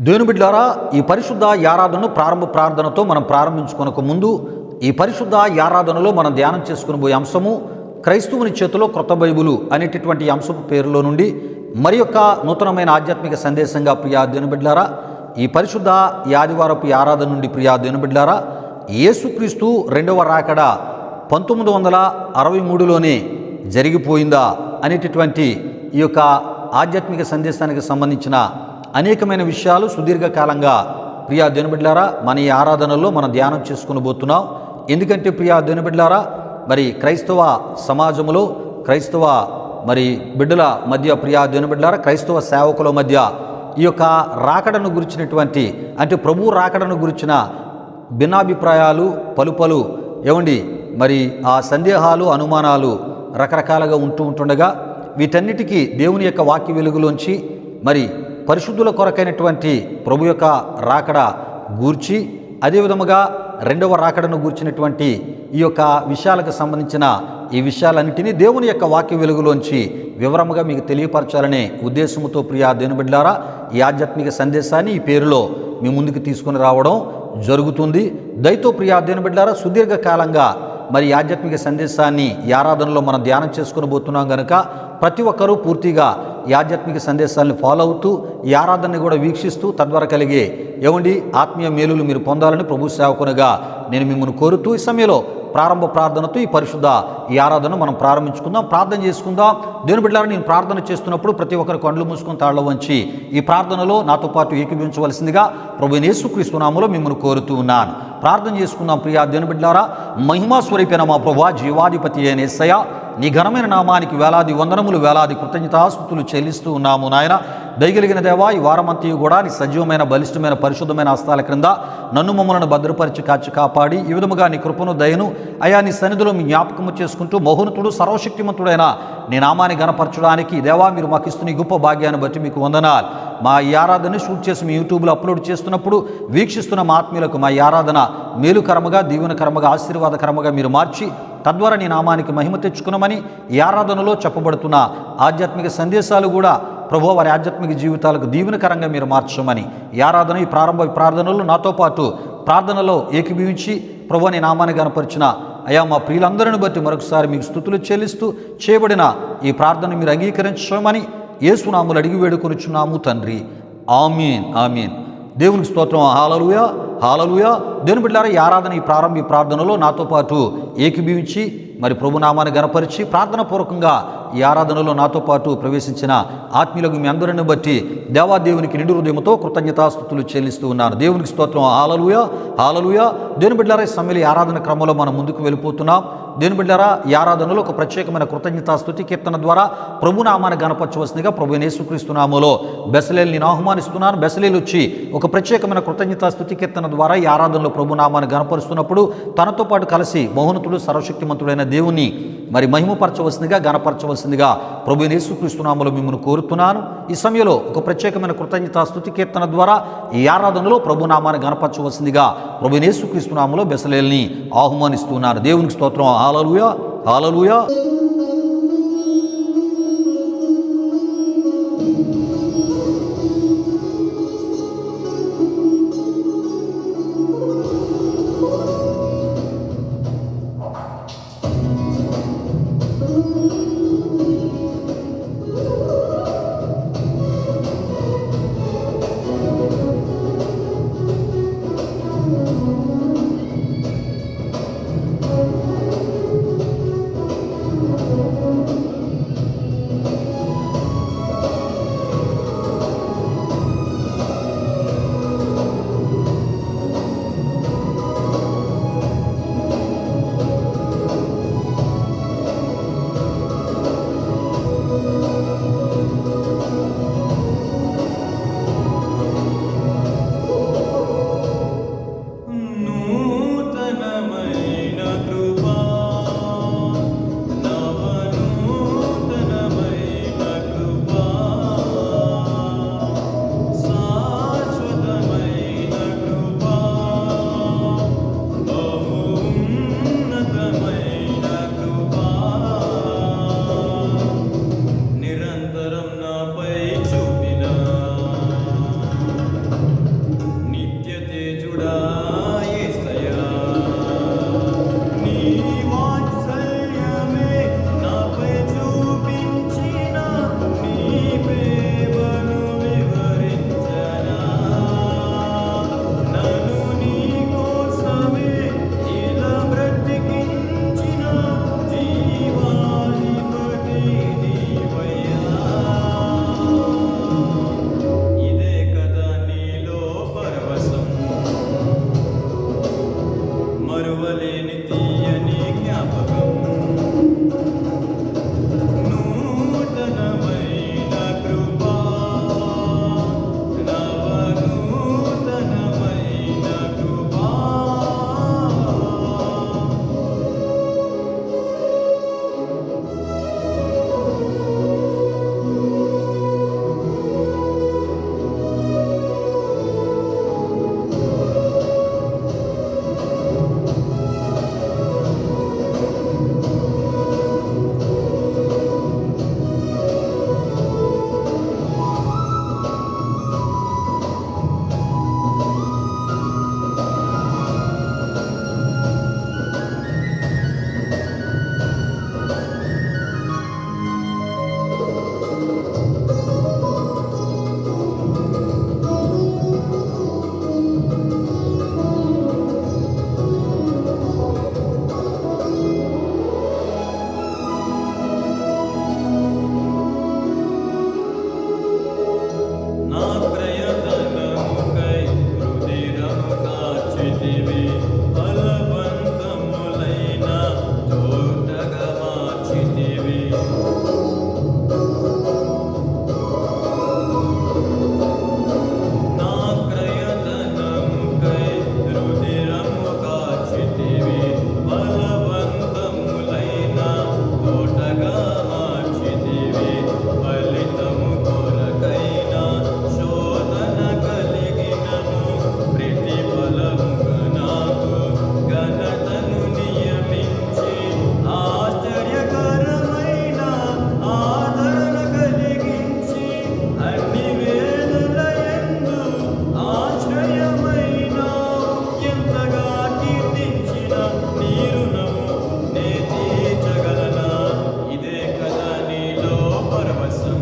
దేవుని బిడ్డలారా, ఈ పరిశుద్ధ ఆరాధనను ప్రారంభ ప్రార్థనతో మనం ప్రారంభించుకొనక ముందు ఈ పరిశుద్ధ ఆరాధనలో మనం ధ్యానం చేసుకుని పోయే అంశము క్రైస్తవుని చేతిలో క్రొత్త బైబిలు అనేటటువంటి అంశపు పేరులో నుండి మరి యొక్క నూతనమైన ఆధ్యాత్మిక సందేశంగా ప్రియా దేవుని బిడ్డలారా, ఈ పరిశుద్ధ ఆదివారపు ఆరాధన నుండి ప్రియా దేవుని బిడ్డలారా, యేసుక్రీస్తు రెండవ రాకడ 1963లోనే జరిగిపోయిందా అనేటటువంటి ఈ యొక్క ఆధ్యాత్మిక సందేశానికి సంబంధించిన అనేకమైన విషయాలు సుదీర్ఘకాలంగా ప్రియా దేవుని బిడ్డలారా మన ఈ ఆరాధనలో మనం ధ్యానం చేసుకుని పోతున్నాం. ఎందుకంటే ప్రియా దేవుని బిడ్డలారా, మరి క్రైస్తవ సమాజంలో క్రైస్తవ బిడ్డల మధ్య ప్రియా దేవుని బిడ్డలారా, క్రైస్తవ సేవకుల మధ్య ఈ యొక్క రాకడను గురించినటువంటి అంటే ప్రభు రాకడను గురించిన భిన్నాభిప్రాయాలు పలు ఆ సందేహాలు అనుమానాలు రకరకాలుగా ఉంటుండగా వీటన్నిటికీ దేవుని యొక్క వాక్య వెలుగులోంచి పరిశుద్ధుల కొరకైనటువంటి ప్రభు యొక్క రాకడ గూర్చి అదేవిధముగా రెండవ రాకడను గూర్చినటువంటి ఈ యొక్క విషయాలకు సంబంధించిన ఈ విషయాలన్నింటినీ దేవుని యొక్క వాక్య వెలుగులోంచి వివరముగా మీకు తెలియపరచాలనే ఉద్దేశంతో ప్రియా దేవుని బిడ్డలారా, ఈ ఆధ్యాత్మిక సందేశాన్ని ఈ పేరులో మీ ముందుకు తీసుకుని రావడం జరుగుతుంది. దయతో ప్రియా దేవుని బిడ్డలారా, సుదీర్ఘకాలంగా ఈ ఆధ్యాత్మిక సందేశాన్ని ఈ ఆరాధనలో మనం ధ్యానం చేసుకుని పోతున్నాం కనుక ప్రతి ఒక్కరూ పూర్తిగా ఈ ఆధ్యాత్మిక సందేశాలను ఫాలో అవుతూ ఈ ఆరాధనని కూడా వీక్షిస్తూ తద్వారా కలిగే ఆత్మీయ మేలులు మీరు పొందాలని ప్రభు సేవకునిగా నేను మిమ్మల్ని కోరుతూ ఈ సమయంలో ప్రారంభ ప్రార్థనతో ఈ పరిశుద్ధ ఈ ఆరాధన మనం ప్రారంభించుకుందాం, ప్రార్థన చేసుకుందాం. దేవుని బిడ్డలారా, నేను ప్రార్థన చేస్తున్నప్పుడు ప్రతి ఒక్కరు కళ్ళు మూసుకొని తాళ్ళ వంచి ఈ ప్రార్థనలో నాతో పాటు ఏకీభవించవలసిందిగా ప్రభు యేసుక్రీస్తు నామములో మిమ్మల్ని కోరుతూ ఉన్నాను. ప్రార్థన చేసుకుందాం. ప్రియా దేవుని బిడ్డలారా, మహిమా స్వరూపైన మా ప్రభువా, జీవాధిపతి అయిన యేసయ్య, నీ ఘనమైన నామానికి వేలాది వందనములు వేలాది కృతజ్ఞతాస్తుతులు చెల్లిస్తూ ఉన్నాము నాయన. దయగలిగిన దేవా, ఈ వారమంతా కూడా నీ సజీవమైన బలిష్టమైన పరిశుద్ధమైన హస్తాల క్రింద నన్ను మమ్మలను భద్రపరిచి కాచి కాపాడి ఈ విధముగా నీ కృపను దయను అయా నీ సన్నిధిలో మీ జ్ఞాపకము చేసుకుంటూ మహోన్నతుడు సర్వశక్తిమంతుడైన నీ నామాన్ని గణపరచడానికి దేవా మీరు మాకు ఇస్తున్న ఈ గొప్ప భాగ్యాన్ని బట్టి మీకు వందనాలు. మా ఈ ఆరాధనని షూట్ చేసి మీ యూట్యూబ్లో అప్లోడ్ చేస్తున్నప్పుడు వీక్షిస్తున్న మా ఆత్మీయులకు మా ఈ ఆరాధన మేలుకరముగా దీవెనకరముగా ఆశీర్వాదకరముగా మీరు మార్చి తద్వారా నీ నామానికి మహిమ తెచ్చుకున్నామని ఈ ఆరాధనలో చెప్పబడుతున్న ఆధ్యాత్మిక సందేశాలు కూడా ప్రభు వారి ఆధ్యాత్మిక జీవితాలకు దీవెనకరంగా మీరు మార్చమని ఈ ఆరాధన ఈ ప్రారంభ ప్రార్థనలు నాతో పాటు ప్రార్థనలో ఏకీభవించి ప్రభు నీ నామాన్ని గణపరిచిన అయా మా ప్రియులందరిని బట్టి మరొకసారి మీకు స్తుతులు చెల్లిస్తూ చేయబడిన ఈ ప్రార్థన మీరు అంగీకరించమని యేసునామములో అడిగి వేడుకొనుచున్నాము తండ్రి. ఆమీన్ ఆమీన్. దేవునికి స్తోత్రం. హల్లెలూయా హల్లెలూయా. దేవుని బిడ్డలారా, ఈ ఆరాధన ఈ ప్రారంభ ప్రార్థనలో నాతో పాటు ఏకీభవించి ప్రభునామాన్ని గణపరిచి ప్రార్థన పూర్వకంగా ఈ ఆరాధనలో నాతో పాటు ప్రవేశించిన ఆత్మీయులకు మీ అందరిని బట్టి దేవాదేవునికి నిండు హృదయంతో కృతజ్ఞతాస్తుతులు చెల్లిస్తూ ఉన్నాను. దేవునికి స్తోత్రం. హల్లెలూయా హల్లెలూయా. దేవుని బిడ్డలారా, ఈ సమయంలో ఈ ఆరాధన క్రమంలో మనం ముందుకు వెళ్ళిపోతున్నాం. దేవుని బిడ్డలారా, ఈ ఆరాధనలో ఒక ప్రత్యేకమైన కృతజ్ఞతాస్తుతి కీర్తన ద్వారా ప్రభునామాన్ని గణపరచవలసిందిగా ప్రభు యేసుక్రీస్తు నామములో బెసలేలు నేను ఆహ్వానిస్తున్నాను. బెసలేలు వచ్చి ఒక ప్రత్యేకమైన కృతజ్ఞతాస్తుతి కీర్తన ద్వారా ఈ ఆరాధనలో ప్రభునామాన్ని గణపరుస్తున్నప్పుడు తనతో పాటు కలిసి మహోన్నతుడు సర్వశక్తిమంతుడైన దేవుని మహిమపరచవలసిందిగా గణపరచవలసిందిగా ప్రభు యేసుక్రీస్తు నామములో మిమ్మల్ని కోరుతున్నాను. ఈ సమయంలో ఒక ప్రత్యేకమైన కృతజ్ఞతాస్తుతి కీర్తన ద్వారా ఈ ఆరాధనలో ప్రభునామాన్ని గణపరచవలసిందిగా ప్రభు యేసుక్రీస్తు నామములో బెసలేల్ని ఆహ్వానిస్తున్నాను. దేవునికి స్తోత్రం. హల్లెలూయా హల్లెలూయా. మార్చితివి ఫలవంతములైన తోటగా మార్చితివి నా క్రయధనముకై రుధిరము కాచితివి ఫలవంతములైన తోటగా మార్చితివి ఫలితము కొరకైన శోధన కలిగినను ప్రతిఫలముగా నాకు ఘనతను నియమించి ఆశ్చర్యకరమైన ఆదరణ కలిగించి అన్ని వేళలయందు ఆశ్రయమైన ఎంతగా కీర్తించిన నీ రుణము నే తీర్చగలనా ఇదే కదా నీలో పరవశం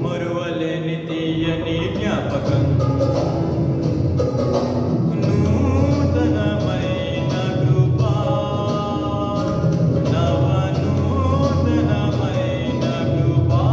మరువలేని తీయని జ్ఞాపకం నూతనమైన కృపా నవనూతనమైన కృపా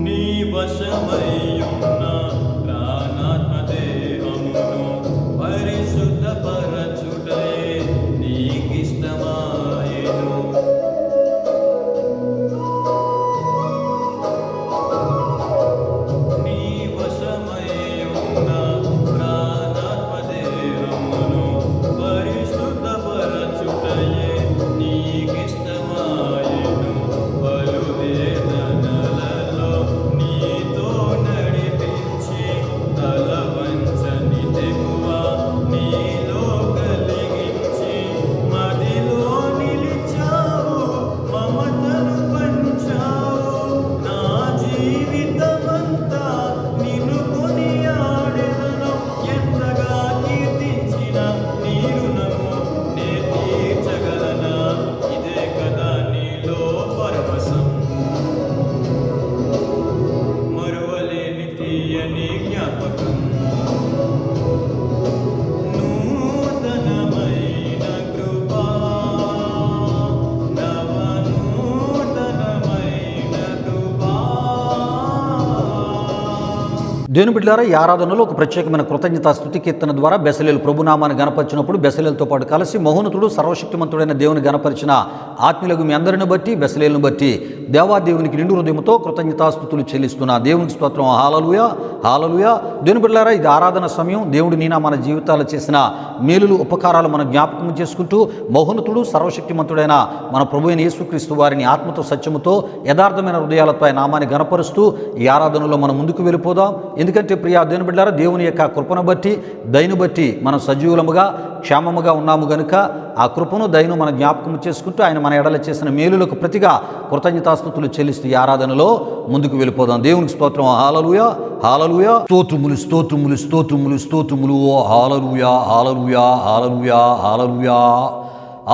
నీ వశమయ్యున్న ప్రాణాత్మదేహమును పరిశుద్ధపరచుటయే నీకిష్టమాయెను నీ వశమయ్యున్న ప్రాణాత్మదేహమును పరిశుద్ధపరచుటయే నీకిష్టమాయెను పలు వేదనలలో నీతో నడిపించి తల వంచని తెగువ నీలో కలిగించి మదిలో నిలిచావు మమతను పంచావు నా జీవితమంతా నిన్ను కొనియాడెదను ఎంతగా కీర్తించిన నీ రుణము నే తీర్చగలనా ఇదే కదా నీలో పరవశం మరువలేని తీయని జ్ఞాపకం నూతనమైన కృపా నవనూతనమైన కృపా దేవుని బిడ్డలారా, ఈ ఆరాధనలో ఒక ప్రత్యేకమైన కృతజ్ఞతా స్తుతి కీర్తన ద్వారా బెసలేలు ప్రభునామాన్ని గణపరిచినప్పుడు బెసలేలతో పాటు కలిసి మహోన్నతుడు సర్వశక్తిమంతుడైన దేవుని గణపరిచిన ఆత్మీయులకు మీ అందరిని బట్టి బెసలేలను బట్టి దేవాదేవునికి నిండు హృదయంతో కృతజ్ఞతాస్తుతులు చెల్లిస్తున్నా. దేవునికి స్తోత్రం. హల్లెలూయా, హల్లెలూయా. దేవుని బిడ్డలారా, ఇది ఆరాధన సమయం. దేవుడు నీనా మన జీవితాలు చేసిన మేలులు ఉపకారాలు మనం జ్ఞాపకం చేసుకుంటూ మహోన్నతుడు సర్వశక్తిమంతుడైన మన ప్రభు అయిన యేసుక్రీస్తు వారిని ఆత్మతో సత్యముతో యథార్థమైన హృదయాలతో ఆయన నామాన్ని గణపరుస్తూ ఈ ఆరాధనలో మనం ముందుకు వెళ్ళిపోదాం. ఎందుకంటే ప్రియా దేవుని బిడ్డలారా, దేవుని యొక్క కృపను బట్టి దయను బట్టి మనం సజీవులముగా క్షేమముగా ఉన్నాము గనుక ఆ కృపను దయను మనం జ్ఞాపకం చేసుకుంటూ ఆయన మన ఎడల చేసిన మేలులకు ప్రతిగా కృతజ్ఞతాస్తుతులు చెల్లిస్తూ ఈ ఆరాధనలో ముందుకు వెళ్ళిపోదాం. దేవునికి స్తోత్రం. హల్లెలూయా, హల్లెలూయా. స్తోత్రములు స్తోత్రములు స్తోత్రములు స్తోత్రములు. హల్లెలూయా, హల్లెలూయా, హల్లెలూయా, హల్లెలూయా.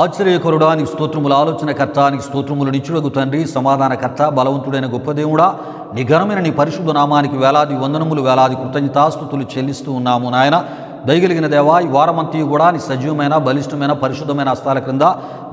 ఆశ్చర్యకరుడా నీకు స్తోత్రములు. ఆలోచనకర్త నీకు స్తోత్రములు. నిత్యుడగు తండ్రి, సమాధానకర్త, బలవంతుడైన గొప్ప దేవుడా, నీ ఘనమైన నీ పరిశుద్ధ నామానికి వేలాది వందనములు, వేలాది కృతజ్ఞతాస్తుతులు చెల్లిస్తూ ఉన్నాము నాయన. దయగలిగిన దేవా, ఈ వారమంతా కూడా నీ సజీవమైన బలిష్టమైన పరిశుద్ధమైన హస్తాల క్రింద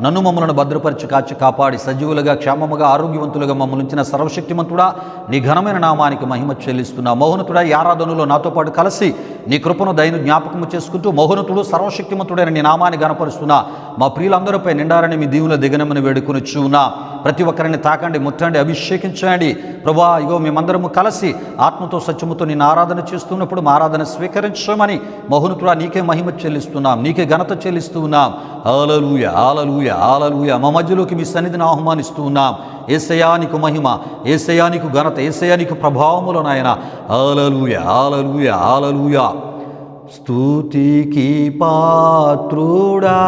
నన్ను మమ్మలను భద్రపరిచి కాచి కాపాడి సజీవులుగా క్షేమముగా ఆరోగ్యవంతులుగా మమ్మల్ని ఉంచిన సర్వశక్తిమంతుడా నీ ఘనమైన నామానికి మహిమ చెల్లిస్తున్నా. మహోన్నతుడా, ఈ ఆరాధనలో నాతో పాటు కలిసి నీ కృపను దయను జ్ఞాపకము చేసుకుంటూ మహోన్నతుడు సర్వశక్తిమంతుడైన నీ నామాన్ని గణపరుస్తున్నా. మా ప్రియులందరిపై నిండారని మీ దీవుల దిగనమని వేడుకొని ఉన్నా. ప్రతి ఒక్కరిని తాకండి, ముట్టండి, అభిషేకించండి ప్రభా. ఇగో మేమందరము కలిసి ఆత్మతో సత్యముతో నిన్ను ఆరాధన చేస్తున్నప్పుడు మా ఆరాధన స్వీకరించమని మహోన్నతుడా నీకే మహిమ చెల్లిస్తున్నాం, నీకే ఘనత చెల్లిస్తూ ఉన్నాం. హల్లెలూయా, హల్లెలూయా, హల్లెలూయా. మా మధ్యలోకి మీ సన్నిధిని ఆహ్వానిస్తూ ఉన్నాం. యేసయ్యా నీకు మహిమ, యేసయ్యా నీకు ఘనత, యేసయ్యా నీకు ప్రభావములు నాయన. హల్లెలూయా, హల్లెలూయా, హల్లెలూయా. స్తుతికి పాత్రుడా,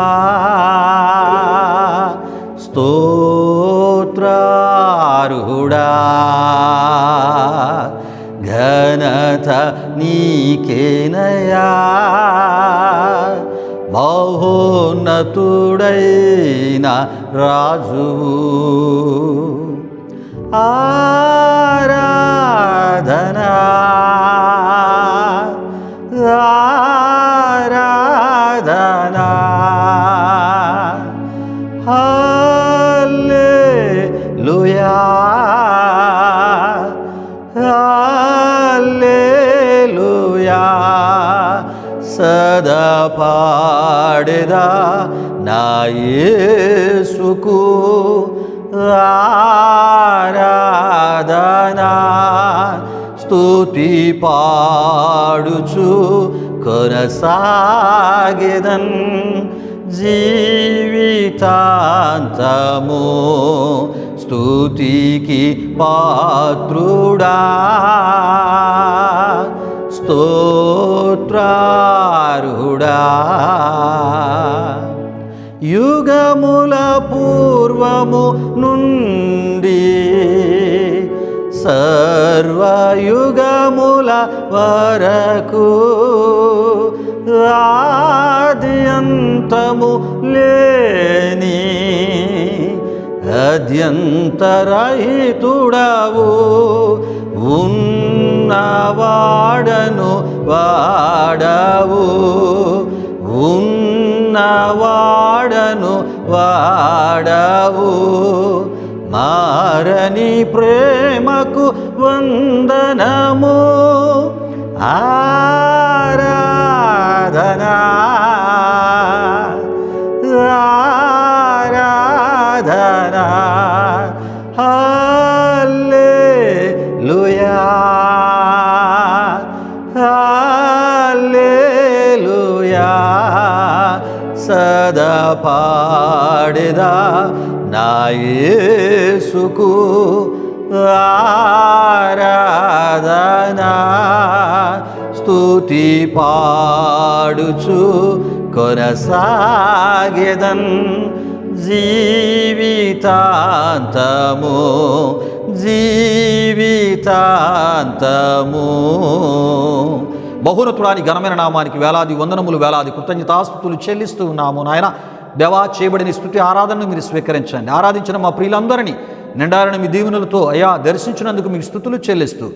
స్తోత్రార్హుడా, ఘనత నీకేనయా, మహోన్నతుడైన రాజువు. ఆరాధనా ఆరాధనా హల్లెలూయా హల్లెలూయా. సదా పాడెదా నా యేసుకు ఆరాధనా, స్తుతి పాడుచు కొనసాగెదన్ జీవితాంతము. స్తుతికి పాత్రుడా, స్తోత్రార్హుడా, యుగముల పూర్వము నుండి సర్వయుగముల వరకు ఆద్యంతము లేని అద్యంతరహితుడవు. ఉన్నవాడను వాడవు, ఉన్నవాడను వాడవు. మారని ప్రేమకు వందనము. ఆరాధనా ఆరాధనా హల్లెలూయా హల్లెలూయా. సదా పాడెదా నా యేసుకు ఆరాధనా, స్తుతి పాడుచు కొనసాగెదన్ జీవితాంతము జీవితాంతము. మహోన్నతుడాని ఘనమైన నామానికి వేలాది వందనములు, వేలాది కృతజ్ఞతాస్తుతులు చెల్లిస్తూ ఉన్నాము నాయన. దేవా, చేయబడిన స్తుతి ఆరాధనను మీరు స్వీకరించండి. ఆరాధించిన మా ప్రియులందరినీ నిండారని మీ దీవెనలతో అయ్యా దర్శించినందుకు మీకు స్తుతులు చెల్లిస్తూ,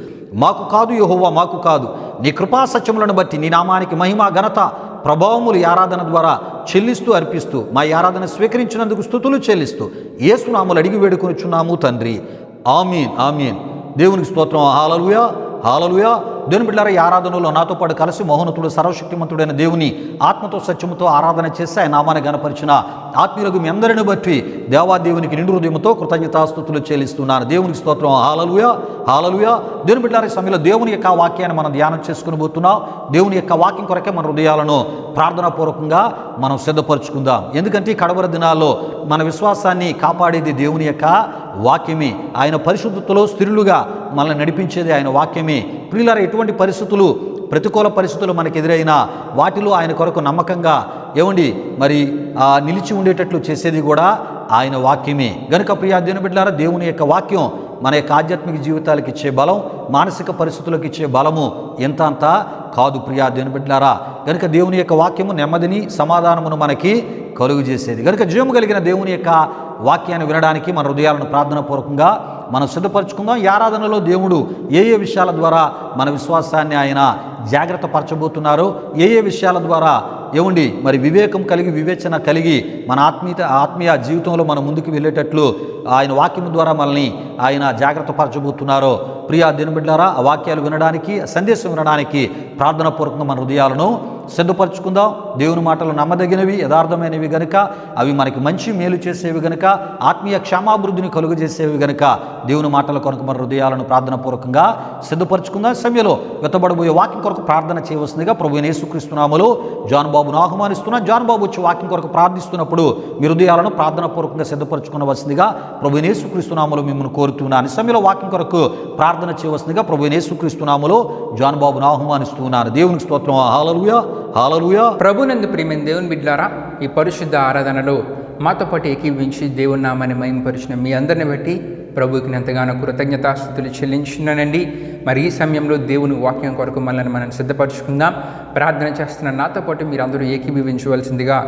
మాకు కాదు యెహోవా, మాకు కాదు, నీ కృపా సత్యములను బట్టి నీ నామానికి మహిమ, ఘనత, ప్రభావములు ఈ ఆరాధన ద్వారా చెల్లిస్తూ అర్పిస్తూ మా ఈ ఆరాధన స్వీకరించినందుకు స్తుతులు చెల్లిస్తూ యేసు నామములో అడిగి వేడుకొనుచున్నాము తండ్రి. ఆమీన్, ఆమీన్. దేవునికి స్తోత్రం. హల్లెలూయా, హల్లెలూయా. దేవుని బిడ్డలారా, ఈ ఆరాధనలో నాతో పాటు కలిసి మహోన్నతుడు సర్వశక్తిమంతుడైన దేవుని ఆత్మతో సత్యముతో ఆరాధన చేసి ఆయన నామాన్ని గణపరిచిన ఆత్మీయులకు మీ అందరిని బట్టి దేవాదేవునికి నిండు హృదయంతో కృతజ్ఞతాస్తుతులు చెల్లిస్తున్నాను. దేవునికి స్తోత్రం. హల్లెలూయా, హల్లెలూయా. దేవుని బిడ్డలారా, ఈ సమయంలో దేవుని యొక్క వాక్యాన్ని మనం ధ్యానం చేసుకుని పోతున్నాం. దేవుని యొక్క వాక్యం కొరకే మన హృదయాలను ప్రార్థనాపూర్వకంగా మనం సిద్ధపరచుకుందాం. ఎందుకంటే ఈ కడవర దినాల్లో మన విశ్వాసాన్ని కాపాడేది దేవుని యొక్క వాక్యమే. ఆయన పరిశుద్ధతలో స్థిరులుగా మనల్ని నడిపించేది ఆయన వాక్యమే. ప్రియులారా, ఎటువంటి పరిస్థితులు, ప్రతికూల పరిస్థితులు మనకు ఎదురైనా వాటిలో ఆయన కొరకు నమ్మకంగా మరి నిలిచి ఉండేటట్లు చేసేది కూడా ఆయన వాక్యమే. గనుక ప్రియా దేవుని బిడ్డలారా, దేవుని యొక్క వాక్యం మన యొక్క ఆధ్యాత్మిక జీవితాలకు ఇచ్చే బలం, మానసిక పరిస్థితులకు ఇచ్చే బలము ఎంత అంతా కాదు ప్రియా దేవుని బిడ్డలారా. గనుక దేవుని యొక్క వాక్యము నెమ్మదిని, సమాధానమును మనకి కలుగు చేసేది. గనుక జీవము కలిగిన దేవుని యొక్క వాక్యాన్ని వినడానికి మన హృదయాలను ప్రార్థనాపూర్వకంగా మనం సిద్ధపరచుకుందాం. ఈ ఆరాధనలో దేవుడు ఏ ఏ విషయాల ద్వారా మన విశ్వాసాన్ని ఆయన జాగ్రత్త పరచబోతున్నారో, ఏ ఏ విషయాల ద్వారా మరి వివేకం కలిగి, వివేచన కలిగి మన ఆత్మీయ జీవితంలో మనం ముందుకు వెళ్ళేటట్లు ఆయన వాక్యం ద్వారా మనల్ని ఆయన జాగ్రత్త పరచబోతున్నారో, ప్రియా దేవుని బిడ్డలారా, ఆ వాక్యాలు వినడానికి, సందేశం వినడానికి ప్రార్థనాపూర్వకంగా మన హృదయాలను సిద్ధపరచుకుందాం. దేవుని మాటలు నమ్మదగినవి, యథార్థమైనవి గనుక, అవి మనకి మంచి మేలు చేసేవి గనుక, ఆత్మీయ క్షేమాభివృద్ధిని కలుగజేసేవి గనుక దేవుని మాటల కొరకు మన హృదయాలను ప్రార్థనాపూర్వకంగా సిద్ధపరచుకుందాం. సమయంలో వెతబడబోయే వాక్యం కొరకు ప్రార్థన చేయవలసిందిగా ప్రభువైన యేసుక్రీస్తు నామములో జాన్ బాబును ఆహ్వానిస్తున్నాను. జాన్ బాబు వచ్చి వాక్యం కొరకు ప్రార్థిస్తున్నప్పుడు మీ హృదయాలను ప్రార్థనాపూర్వకంగా సిద్ధపరచుకునవలసిందిగా ప్రభువైన యేసుక్రీస్తు నామములో మిమ్మల్ని కోరుతున్నాను. ఈ సమయంలో వాక్యం కొరకు ప్రార్థన చేయవలసిందిగా ప్రభువైన యేసుక్రీస్తు నామములో జాన్ బాబును ఆహ్వానిస్తున్నాను. దేవునికి స్తోత్రం. హల్లెలూయా, హల్లెలూయా. ప్రభునందు ప్రియమైన దేవుని బిడ్డలారా, ఈ పరిశుద్ధ ఆరాధనలో మాతో పాటు ఏకీవించి దేవుని నామాన్ని మహిమపరిచిన మీ అందరిని బట్టి ప్రభువుకి ఎంతగానో కృతజ్ఞతాస్తుతులు చెల్లించున్నానండి. మరి ఈ సమయంలో దేవుని వాక్యం కొరకు మనల్ని మనం సిద్ధపరచుకుందాం. ప్రార్థన చేస్తున్న నాతో పాటు మీరందరూ ఏకీభవించవలసిందిగా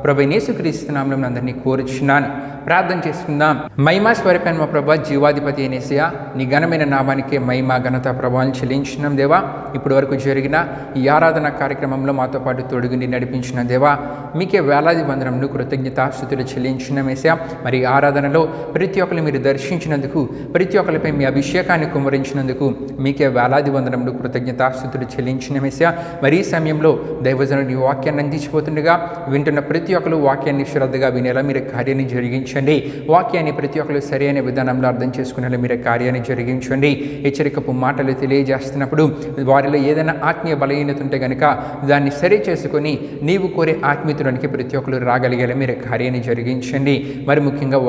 ప్రభువైన యేసుక్రీస్తు నామములో అందరినీ కోరుచున్నాను. ప్రార్థన చేసుకుందాం. మహిమా స్వరూపైన మా ప్రభా, జీవాధిపతి అయిన యేసయ్యా, నీ ఘనమైన నామానికే మహిమ ఘనత ప్రభావం చెల్లించున్నాం దేవా. ఇప్పటి వరకు జరిగిన ఈ ఆరాధన కార్యక్రమంలో మాతో పాటు తోడుగుండి నడిపించిన దేవా, మీకే వేలాది వందనములు కృతజ్ఞతాస్తుతులు చెల్లించున్నాం యేసయ్యా. మరి ఈ ఆరాధనలో ప్రతి ఒక్కరిని మీరు దర్శించినందుకు, ప్రతి ఒక్కరిపై మీ అభిషేకాన్ని కుమ్మరించినందుకు మీకే వేలాది వందనములు కృతజ్ఞతాస్తుతులు చెల్లించున్నాం యేసయ్యా. మరి ఈ సమయంలో దైవజనుడు ఈ వాక్యాన్ని అందించిపోతుండగా వింటున్న ప్రతి ఒక్కరు వాక్యాన్ని శ్రద్ధగా వినేలా మీరు కార్యాన్ని జరిగించండి. వాక్యాన్ని ప్రతి ఒక్కరు సరైన విధానంలో అర్థం చేసుకునేలా మీరు కార్యాన్ని జరిగించండి. హెచ్చరికపు మాటలు తెలియజేస్తున్నప్పుడు వారిలో ఏదైనా ఆత్మీయ బలహీనత ఉంటే కనుక దాన్ని సరి చేసుకొని నీవు కోరే ఆత్మీయతలోనికి ప్రతి ఒక్కరు రాగలిగేలా మీరు కార్యాన్ని జరిగించండి. మరి ముఖ్యంగా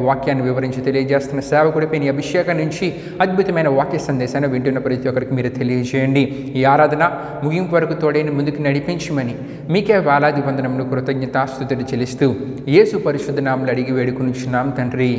వాక్యాన్ని వివరించి తెలియజేస్తున్న సేవకుడిపై నీ అభిషేకం నుంచి అద్భుతమైన వాక్య సందేశాన్ని వింటున్న ప్రతి ఒక్కరికి మీరు తెలియజేయండి. ఈ ఆరాధన ముగింపు వరకు తోడైన ముందుకు నడిపించమని మీకే వేలాది వందనములు కృతజ్ఞతాస్తుతులు చెల్లిస్తూ యేసు పరిశుద్ధ నామములో అడిగి వేడుకొనుచున్నాం తండ్రి,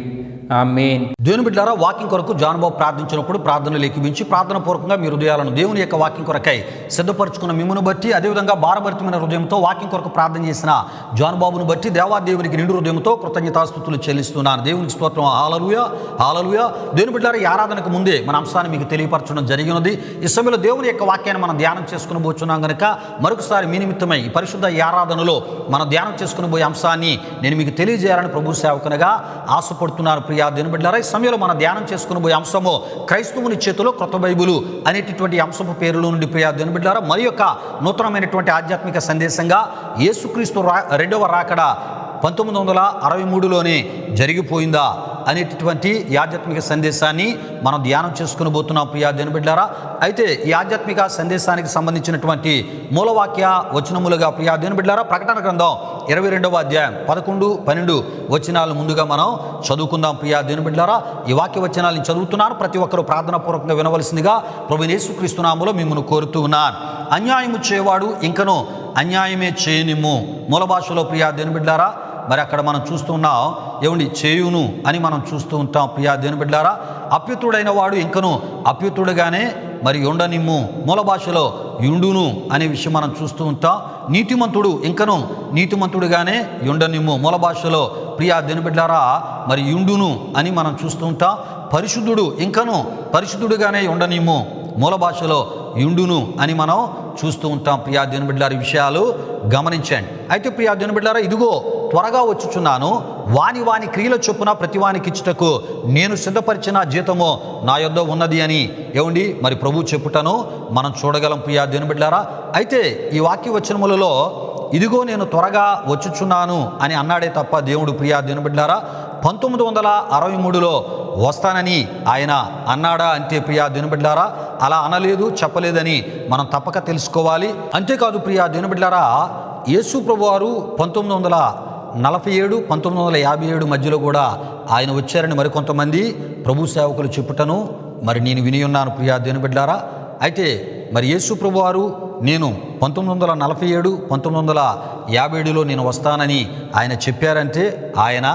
ఆమేన్. దేవుని బిడ్డలారా, వాక్యం కొరకు జాన్ బాబు ప్రార్థించినప్పుడు ప్రార్థనలు ఏకీవించి ప్రార్థనాపూర్వకంగా మీ హృదయాలను దేవుని యొక్క వాక్యం కొరకై సిద్ధపరచుకున్న మిమ్మును బట్టి, అదేవిధంగా భారభరితమైన హృదయంతో వాక్యం కొరకు ప్రార్థన చేసిన జాన్ బాబును బట్టి దేవాదేవునికి నిండు హృదయంతో కృతజ్ఞతాస్తుతులు చెల్లిస్తున్నాను. దేవునికి స్తోత్రం. హల్లెలూయా, హల్లెలూయా. దేవుని బిడ్డలారా, ఈ ఆరాధనకు ముందే మన అంశాన్ని మీకు తెలియపరచడం జరిగినది. ఈ సమయంలో దేవుని యొక్క వాక్యాన్ని మనం ధ్యానం చేసుకుని పోతున్నాం కనుక మరొకసారి మీ నిమిత్తమై ఈ పరిశుద్ధ ఈ ఆరాధనలో మనం ధ్యానం చేసుకుని పోయే అంశాన్ని నేను మీకు తెలియజేయాలని ప్రభు సేవకునిగా ఆశపడుతున్నాను. ప్రియా దేవుని బిడ్డలారా, ఈ సమయంలో మనం ధ్యానం చేసుకుని పోయే అంశము క్రైస్తవుని చేతిలో క్రొత్త బైబిలు అనేటటువంటి అంశపు పేరులో నుండి ప్రియా దేవుని బిడ్డలారా, మరి యొక్క నూతనమైనటువంటి ఆధ్యాత్మిక సందేశంగా యేసుక్రీస్తు రెండవ రాకడ 1963లోనే జరిగిపోయిందా అనేటటువంటి ఈ ఆధ్యాత్మిక సందేశాన్ని మనం ధ్యానం చేసుకుని పోతున్నాం ప్రియా దేవుని బిడ్డలారా. అయితే ఈ ఆధ్యాత్మిక సందేశానికి సంబంధించినటువంటి మూలవాక్య వచనములుగా ప్రియా దేవుని బిడ్డలారా, ప్రకటన గ్రంథం 22వ అధ్యాయం 11, 12 వచనాలు ముందుగా మనం చదువుకుందాం ప్రియా దేవుని బిడ్డలారా. ఈ వాక్య వచనాలను చదువుతున్నాను. ప్రతి ఒక్కరూ ప్రార్థనాపూర్వకంగా వినవలసిందిగా ప్రభువైన యేసుక్రీస్తు నామములో మిమ్మల్ని కోరుతూ ఉన్నాను. అన్యాయము చేయవాడు ఇంకనూ అన్యాయమే చేయనిమ్ము. మూల భాషలో ప్రియా దేవుని బిడ్డలారా, మరి అక్కడ మనం చూస్తూ ఉన్నాం ఏమండి, చేయును అని మనం చూస్తూ ఉంటాం ప్రియా దేవుని బిడ్డలారా. అప్యుతుడైన వాడు ఇంకను అప్యుతుడుగానే మరి ఉండనిమ్ము. మూల భాషలో యుండును అనే విషయం మనం చూస్తూ ఉంటాం. నీతిమంతుడు ఇంకను నీతిమంతుడుగానే ఉండనిమ్ము. మూల భాషలో ప్రియా దేవుని బిడ్డలారా మరి యుండును అని మనం చూస్తూ ఉంటాం. పరిశుద్ధుడు ఇంకను పరిశుద్ధుడుగానే ఉండనిమ్ము. మూల భాషలో యుండును అని మనం చూస్తూ ఉంటాం ప్రియా దేవుని బిడ్డలారా. ఈ విషయాలు గమనించండి. అయితే ప్రియా దేవుని బిడ్డలారా, ఇదిగో త్వరగా వచ్చుచున్నాను, వాని క్రియల చొప్పున ప్రతివానికి ఇచ్చుటకు నేను సిద్ధపరిచిన జీతము నా యొద్ద ఉన్నది అని ఏమండి మరి ప్రభు చెప్పుటను మనం చూడగలం ప్రియా దేవుని బిడ్డలారా. అయితే ఈ వాక్య వచనములలో ఇదిగో నేను త్వరగా వచ్చుచున్నాను అని అన్నాడే తప్ప దేవుడు ప్రియా దేవుని బిడ్డలారా 1963లో వస్తానని ఆయన అన్నాడా అంటే ప్రియా దేవుని బిడ్డలారా అలా అనలేదు, చెప్పలేదని మనం తప్పక తెలుసుకోవాలి. అంతేకాదు ప్రియా దేవుని బిడ్డలారా, యేసు ప్రభువారు 1947, 1957 మధ్యలో కూడా ఆయన వచ్చారని మరికొంతమంది ప్రభు సేవకులు చెప్పుటను మరి నేను విని ఉన్నాను ప్రియా దేవుని బిడ్డలారా. అయితే మరి యేసు ప్రభువారు నేను 1947, 1957లో నేను వస్తానని ఆయన చెప్పారంటే ఆయన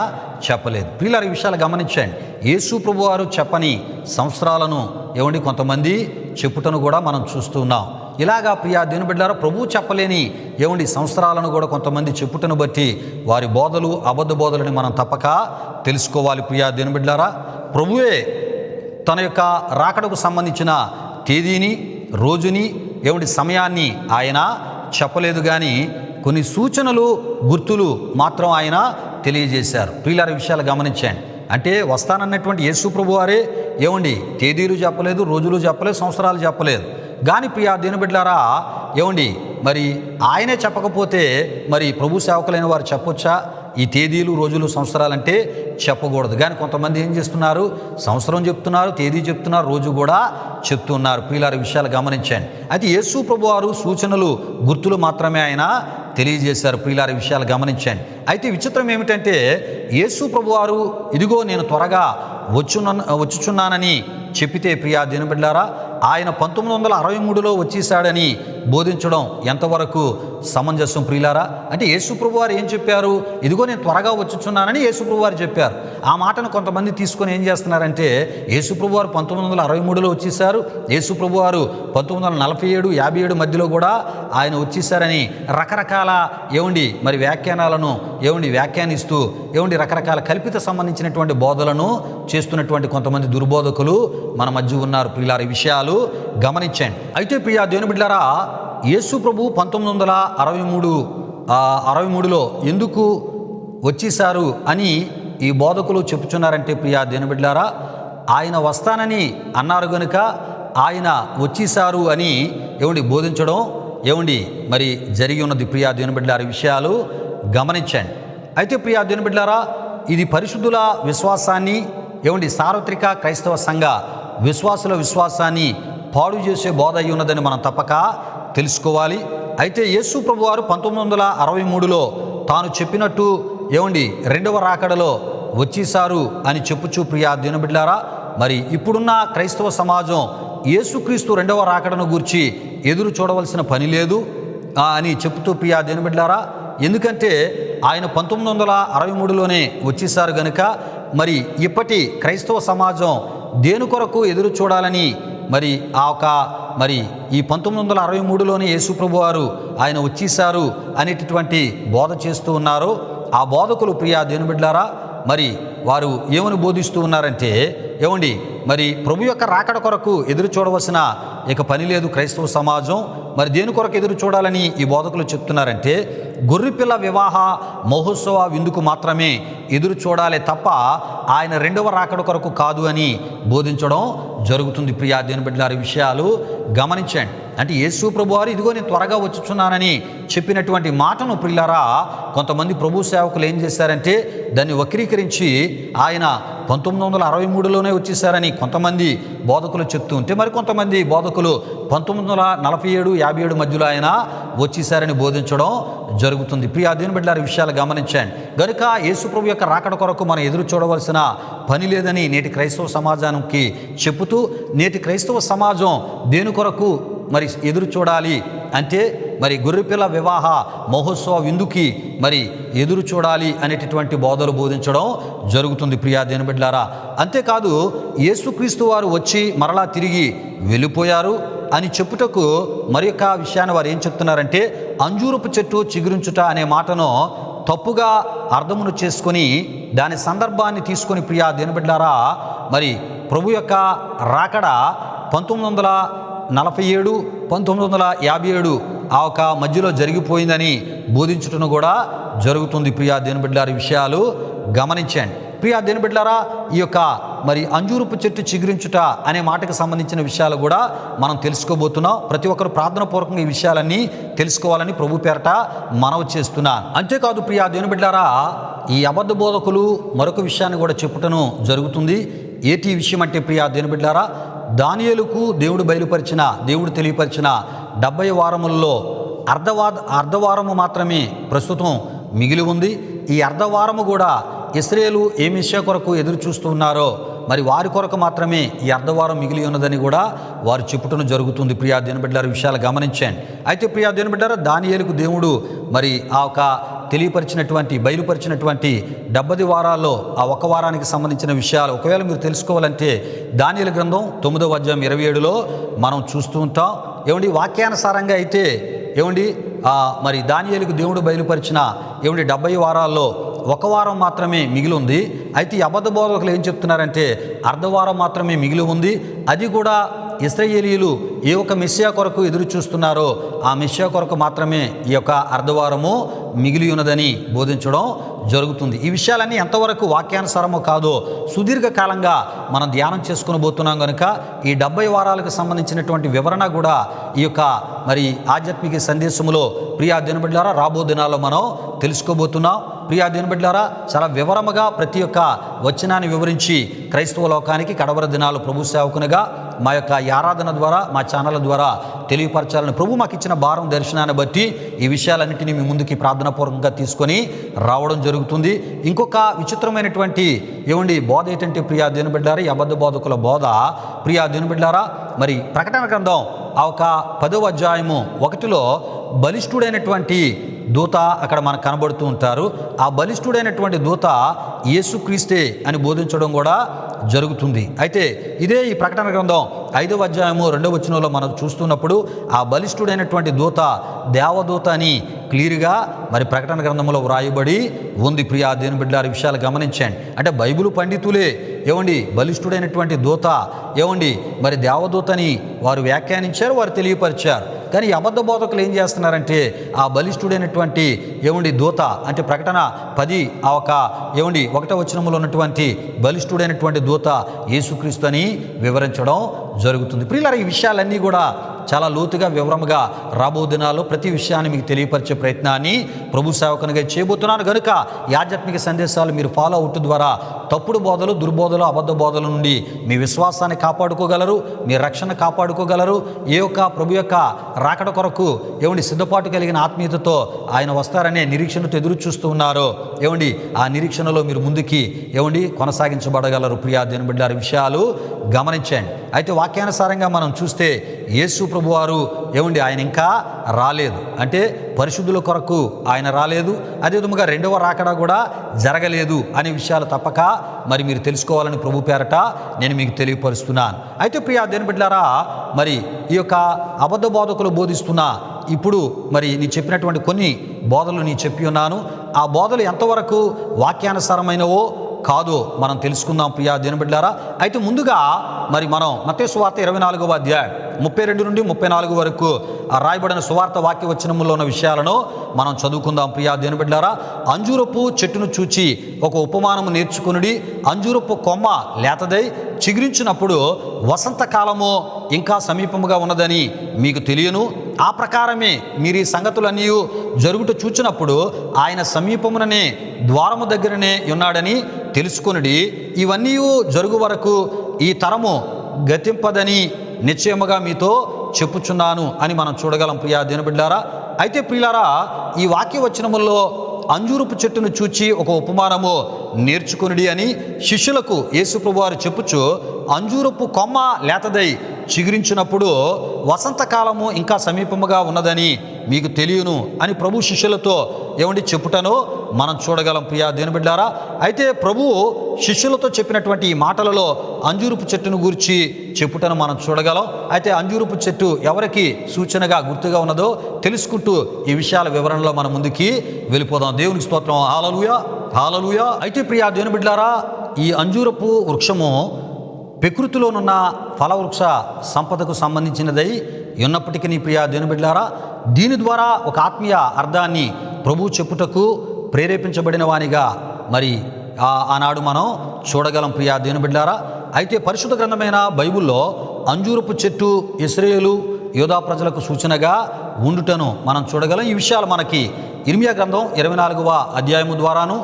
చెప్పలేదు. ప్రియులారా, ఈ విషయాలు గమనించండి. యేసు ప్రభువారు చెప్పని సంవత్సరాలను ఏమండి కొంతమంది చెప్పుటను కూడా మనం చూస్తూ ఉన్నాం. ఇలాగా ప్రియా దేవుని బిడ్డలారా, ప్రభువు చెప్పలేని ఏమండి సంవత్సరాలను కూడా కొంతమంది చెప్పుటను బట్టి వారి బోధలు అబద్ధ బోధలని మనం తప్పక తెలుసుకోవాలి ప్రియా దేవుని బిడ్డలారా. ప్రభువే తన యొక్క రాకడకు సంబంధించిన తేదీని, రోజుని, ఏమిటి సమయాన్ని ఆయన చెప్పలేదు, కానీ కొన్ని సూచనలు, గుర్తులు మాత్రం ఆయన తెలియజేశారు. ప్రియులారా, విషయాలు గమనించండి. అంటే వస్తానన్నటువంటి యేసు ప్రభువారే ఏమండి తేదీలు చెప్పలేదు, రోజులు చెప్పలేదు, సంవత్సరాలు చెప్పలేదు. కానీ ప్రియా దేవుని బిడ్డలారా ఏమండి మరి ఆయనే చెప్పకపోతే మరి ప్రభు సేవకులైన వారు చెప్పొచ్చా? ఈ తేదీలు, రోజులు, సంవత్సరాలంటే చెప్పకూడదు. కానీ కొంతమంది ఏం చేస్తున్నారు? సంవత్సరం చెప్తున్నారు, తేదీ చెప్తున్నారు, రోజు కూడా చెప్తున్నారు. ప్రియులారి విషయాలు గమనించండి. అయితే యేసు ప్రభు వారు సూచనలు, గుర్తులు మాత్రమే ఆయన తెలియజేశారు. ప్రియులారి విషయాలు గమనించండి. అయితే విచిత్రం ఏమిటంటే యేసు ప్రభు వారు ఇదిగో నేను త్వరగా వచ్చుచున్నానని చెప్పితే ప్రియా దేవుని బిడ్డలారా ఆయన 1963లో వచ్చేసాడని బోధించడం ఎంతవరకు సమంజసం ప్రియులారా? అంటే యేసుప్రభు వారు ఏం చెప్పారు? ఇదిగో నేను త్వరగా వచ్చుచున్నానని యేసుప్రభు వారు చెప్పారు. ఆ మాటను కొంతమంది తీసుకొని ఏం చేస్తున్నారంటే యేసుప్రభు వారు 1963లో వచ్చేసారు, యేసుప్రభు వారు 1947, 57 మధ్యలో కూడా ఆయన వచ్చేసారని రకరకాల మరి వ్యాఖ్యానాలను వ్యాఖ్యానిస్తూ రకరకాల కల్పిత సంబంధించినటువంటి బోధలను చేస్తున్నటువంటి కొంతమంది దుర్బోధకులు మన మధ్య ఉన్నారు. ప్రియులారా ఈ విషయాలు గమనించండి. అయితే ప్రియా దేవుని బిడ్డలారా యేసు ప్రభు 1963లో ఎందుకు వచ్చేసారు అని ఈ బోధకులు చెప్పుచున్నారంటే ప్రియా దేవుని బిడ్డలారా ఆయన వస్తానని అన్నారు గనుక ఆయన వచ్చేసారు అని బోధించడం మరి జరిగి ఉన్నది. ప్రియా దేవుని బిడ్డలారా విషయాలు గమనించండి. అయితే ప్రియా దేవుని బిడ్డలారా ఇది పరిశుద్ధుల విశ్వాసాన్ని సార్వత్రిక క్రైస్తవ సంఘ విశ్వాసుల విశ్వాసాన్ని పాడు చేసే బోధ అయి ఉన్నదని మనం తప్పక తెలుసుకోవాలి. అయితే యేసు ప్రభు వారు 1963లో తాను చెప్పినట్టు రెండవ రాకడలో వచ్చేసారు అని చెప్పుచు ప్రియా దేవుని బిడ్డలారా మరి ఇప్పుడున్న క్రైస్తవ సమాజం యేసుక్రీస్తు రెండవ రాకడను గూర్చి ఎదురు చూడవలసిన పని లేదు అని చెప్తూ ప్రియా దేవుని బిడ్డలారా ఎందుకంటే ఆయన 1963లోనే వచ్చేసారు గనుక మరి ఇప్పటి క్రైస్తవ సమాజం దేని కొరకు ఎదురు చూడాలని మరి ఈ 1963లోనే యేసుప్రభు వారు ఆయన వచ్చేసారు అనేటటువంటి బోధ చేస్తూ ఉన్నారు. ఆ బోధకులు ప్రియా దేవుని బిడ్డలారా మరి వారు ఏమని బోధిస్తూ ఉన్నారంటే మరి ప్రభు యొక్క రాకడ కొరకు ఎదురు చూడవలసిన పని లేదు క్రైస్తవ సమాజం. మరి దేని కొరకు ఎదురు చూడాలని ఈ బోధకులు చెప్తున్నారంటే గొర్రెపిల్ల వివాహ మహోత్సవ విందుకు మాత్రమే ఎదురు చూడాలి తప్ప ఆయన రెండవ రాకడ కొరకు కాదు అని బోధించడం జరుగుతుంది. ప్రియా దేవుని బిడ్డలారా విషయాలు గమనించండి. అంటే యేసు ప్రభు వారు ఇదిగో నేను త్వరగా వచ్చుచున్నానని చెప్పినటువంటి మాటను ప్రియులారా కొంతమంది ప్రభు సేవకులు ఏం చేశారంటే దాన్ని వక్రీకరించి ఆయన 1963లోనే వచ్చేసారని కొంతమంది బోధకులు చెప్తూ ఉంటే మరి కొంతమంది బోధకులు 1947, 57 మధ్యలో ఆయన వచ్చేసారని బోధించడం జరుగుతుంది. ప్రియా దేవుని బిడ్డలారా విషయాలు గమనించండి. గనుక యేసు ప్రభు యొక్క రాకడ కొరకు మనం ఎదురు చూడవలసిన పని లేదని నేటి క్రైస్తవ సమాజానికి చెబుతూ నేటి క్రైస్తవ సమాజం దేని కొరకు మరి ఎదురు చూడాలి అంటే మరి గొర్రెపిల్ల వివాహ మహోత్సవ విందుకి మరి ఎదురు చూడాలి అనేటటువంటి బోధలు బోధించడం జరుగుతుంది. ప్రియా దేవుని బిడ్డలారా అంతేకాదు యేసుక్రీస్తు వారు వచ్చి మరలా తిరిగి వెళ్ళిపోయారు అని చెప్పుటకు మరి యొక్క విషయాన్ని వారు ఏం చెప్తున్నారంటే అంజూరపు చెట్టు చిగురించుట అనే మాటను తప్పుగా అర్థమును చేసుకొని దాని సందర్భాన్ని తీసుకొని ప్రియా దేవుని బిడ్డలారా మరి ప్రభు యొక్క రాకడ 1947, 1957 ఆ ఒక మధ్యలో జరిగిపోయిందని బోధించటం కూడా జరుగుతుంది. ప్రియా దేవుని బిడ్డలారా విషయాలు గమనించండి. ప్రియా దేవుని బిడ్డలారా ఈ యొక్క మరి అంజూరపు చెట్టు చిగురించుట అనే మాటకు సంబంధించిన విషయాలు కూడా మనం తెలుసుకోబోతున్నాం. ప్రతి ఒక్కరు ప్రార్థన పూర్వకంగా ఈ విషయాలన్నీ తెలుసుకోవాలని ప్రభు పేరట మనవి చేస్తున్నాను. అంతేకాదు ప్రియా దేవుని బిడ్డలారా ఈ అబద్ధ బోధకులు మరొక విషయాన్ని కూడా చెప్పుటను జరుగుతుంది. ఏటి విషయం అంటే ప్రియా దేవుని బిడ్డలారా దానియేలుకు దేవుడు తెలియపరిచిన 70 వారములలో అర్ధవారము మాత్రమే ప్రస్తుతం మిగిలి ఉంది. ఈ అర్ధవారము కూడా ఇశ్రాయేలు ఏ మెస్సియా కొరకు ఎదురు చూస్తూ ఉన్నారో మరి వారి కొరకు మాత్రమే ఈ అర్ధవారం మిగిలి ఉన్నదని కూడా వారు చెప్పుటను జరుగుతుంది. ప్రియా దేవుని బిడ్డలారా విషయాలు గమనించండి. అయితే ప్రియా దేవుని బిడ్డలారా దానియేలుకు దేవుడు మరి ఆ ఒక బయలుపరిచినటువంటి 70 వారాల్లో ఆ ఒక వారానికి సంబంధించిన విషయాలు ఒకవేళ మీరు తెలుసుకోవాలంటే దానియేలు గ్రంథం 9వ అధ్యాయం 27లో మనం చూస్తూ ఉంటాం. వాక్యానుసారంగా అయితే మరి దానియేలుకు దేవుడు బయలుపరిచిన 70 వారాల్లో ఒక వారం మాత్రమే మిగిలి ఉంది. అయితే ఈ అబద్ధ బోధకులు ఏం చెప్తున్నారంటే అర్ధవారం మాత్రమే మిగిలి ఉంది. అది కూడా ఇశ్రాయేలీయులు ఏ ఒక మెస్సియా కొరకు ఎదురు చూస్తున్నారో ఆ మెస్సియా కొరకు మాత్రమే ఈ యొక్క అర్ధవారము మిగిలి ఉన్నదని బోధించడం జరుగుతుంది. ఈ విషయాలన్నీ ఎంతవరకు వాక్యానుసారమో కాదో సుదీర్ఘకాలంగా మనం ధ్యానం చేసుకుని పోతున్నాం కనుక ఈ 70 వారాలకు సంబంధించినటువంటి వివరణ కూడా ఈ యొక్క మరి ఆధ్యాత్మిక సందేశములో ప్రియా దినబిడ్లారా రాబో దినాల్లో మనం తెలుసుకోబోతున్నాం. ప్రియా దినబిడ్లారా చాలా వివరముగా ప్రతి ఒక్క వచనాన్ని వివరించి క్రైస్తవ లోకానికి కడవర దినాలు ప్రభు సేవకునిగా మా యొక్క ఈ ఆరాధన ద్వారా మా ఛానల్ ద్వారా తెలియపరచాలని ప్రభు మాకు ఇచ్చిన భారం దర్శనాన్ని బట్టి ఈ విషయాలన్నింటినీ మీ ముందుకి ప్రార్థనాపూర్వకంగా తీసుకొని రావడం జరుగుతుంది. ఇంకొక విచిత్రమైనటువంటి బోధ ఏంటంటే ప్రియా దినబిడ్లారా ఈ అబద్ధ బోధకుల బోధ ప్రియా దినబిడ్లారా మరి ప్రకటన గ్రంథం ఆ ఒక 10వ అధ్యాయము 1లో బలిష్ఠుడైనటువంటి దూత అక్కడ మనకు కనబడుతూ ఉంటారు. ఆ బలిష్ఠుడైనటువంటి దూత యేసుక్రీస్తే అని బోధించడం కూడా జరుగుతుంది. అయితే ఇదే ఈ ప్రకటన గ్రంథం 5వ అధ్యాయము 2వ వచనంలో మనం చూస్తున్నప్పుడు ఆ బలిష్ఠుడైనటువంటి దూత దేవదూత అని క్లియర్గా మరి ప్రకటన గ్రంథంలో వ్రాయబడి ఉంది. ప్రియా దేవుని బిడ్డలారా విషయాలు గమనించండి. అంటే బైబిల్ పండితులే బలిష్ఠుడైనటువంటి దూత మరి దేవదూతని వారు వ్యాఖ్యానించారు, వారు తెలియపరిచారు. కానీ ఈ అబద్ధ బోధకులు ఏం చేస్తున్నారంటే ఆ బలిష్ఠుడైనటువంటి దూత అంటే ప్రకటన 10 ఆ ఒక 1వ వచనంలో ఉన్నటువంటి బలిష్ఠుడైనటువంటి దూత యేసుక్రీస్తు అని వివరించడం జరుగుతుంది. ప్రియులారా ఈ విషయాలన్నీ కూడా చాలా లోతుగా వివరముగా రాబో దినాల్లో ప్రతి విషయాన్ని మీకు తెలియపరిచే ప్రయత్నాన్ని ప్రభు సేవకునిగా చేయబోతున్నాను కనుక ఈ ఆధ్యాత్మిక సందేశాలు మీరు ఫాలో అవుట్ ద్వారా తప్పుడు బోధలు, దుర్బోధలు, అబద్ధ బోధల నుండి మీ విశ్వాసాన్ని కాపాడుకోగలరు, మీ రక్షణ కాపాడుకోగలరు. ఏ యొక్క ప్రభు యొక్క రాకడ కొరకు సిద్ధపాటు కలిగిన ఆత్మీయతతో ఆయన వస్తారనే నిరీక్షణతో ఎదురు చూస్తూ ఉన్నారో ఆ నిరీక్షణలో మీరు ముందుకి కొనసాగించబడగలరు. ప్రియా దేవుని బిడ్డలారా విషయాలు గమనించండి. అయితే వాక్యానుసారంగా మనం చూస్తే యేసు ప్రభువారు ఆయన ఇంకా రాలేదు, అంటే పరిశుద్ధుల కొరకు ఆయన రాలేదు. అదేవిధంగా 2వ రాకడ కూడా జరగలేదు అనే విషయాలు తప్పక మరి మీరు తెలుసుకోవాలని ప్రభు పేరట నేను మీకు తెలియపరుస్తున్నాను. అయితే ప్రియా దేవుని బిడ్డలారా మరి ఈ యొక్క అబద్ధ బోధకులు బోధిస్తున్న ఇప్పుడు మరి నీ చెప్పినటువంటి కొన్ని బోధలు నీ చెప్పి ఉన్నాను. ఆ బోధలు ఎంతవరకు వాక్యానుసారమైనవో కాదో మనం తెలుసుకుందాం ప్రియా దేవుని బిడ్డలారా. అయితే ముందుగా మరి మనం మత్తయి సువార్త 24వ అధ్యాయం 32 నుండి 34 వరకు రాయబడిన సువార్త వాక్య వచనములో ఉన్న విషయాలను మనం చదువుకుందాం ప్రియా దేవుని బిడ్డలారా. అంజూరపు చెట్టును చూచి ఒక ఉపమానము నేర్చుకునుడి. అంజూరపు కొమ్మ లేతదై చిగురించినప్పుడు వసంతకాలము ఇంకా సమీపముగా ఉన్నదని మీకు తెలియను. ఆ ప్రకారమే మీరు ఈ సంగతులన్నీ జరుగుట చూచినప్పుడు ఆయన సమీపముననే ద్వారము దగ్గరనే ఉన్నాడని తెలుసుకొనుడి. ఇవన్నీ జరుగు వరకు ఈ తరము గతింపదని నిశ్చయముగా మీతో చెప్పుచున్నాను అని మనం చూడగలం ప్రియా దేవుని బిడ్డలారా. అయితే ప్రియులారా ఈ వాక్య వచనముల్లో అంజూరపు చెట్టును చూచి ఒక ఉపమానము నేర్చుకునిడి అని శిష్యులకు యేసు ప్రభువారు చెప్పుచు అంజూరపు కొమ్మ లేతదై చిగురించినప్పుడు వసంతకాలము ఇంకా సమీపముగా ఉన్నదని మీకు తెలియను అని ప్రభు శిష్యులతో చెప్పుటనో మనం చూడగలం ప్రియా దేవుని బిడ్డలారా. అయితే ప్రభు శిష్యులతో చెప్పినటువంటి ఈ మాటలలో అంజూరపు చెట్టును గురించి చెప్పుటను మనం చూడగలం. అయితే అంజూరపు చెట్టు ఎవరికి సూచనగా గుర్తుగా ఉన్నదో తెలుసుకుంటూ ఈ విషయాల వివరణలో మనం ముందుకి వెళ్ళిపోదాం. దేవునికి స్తోత్రం. హల్లెలూయా, హల్లెలూయా. అయితే ప్రియా దేవుని బిడ్డలారా ఈ అంజూరపు వృక్షము ప్రకృతిలోనున్న ఫలవృక్ష సంపదకు సంబంధించినదై ఉన్నప్పటికీ ప్రియా దేవుని బిడ్డలారా దీని ద్వారా ఒక ఆత్మీయ అర్థాన్ని ప్రభు చెప్పుటకు ప్రేరేపించబడిన వానిగా మరి ఆనాడు మనం చూడగలం ప్రియా దేవుని బిడ్డలారా. అయితే పరిశుద్ధ గ్రంథమైన బైబిల్లో అంజూరపు చెట్టు ఇశ్రాయేలు యూదా ప్రజలకు సూచనగా ఉండుటను మనం చూడగలం. ఈ విషయాలు మనకి ఇర్మియా గ్రంథం 24వ అధ్యాయము ద్వారాను,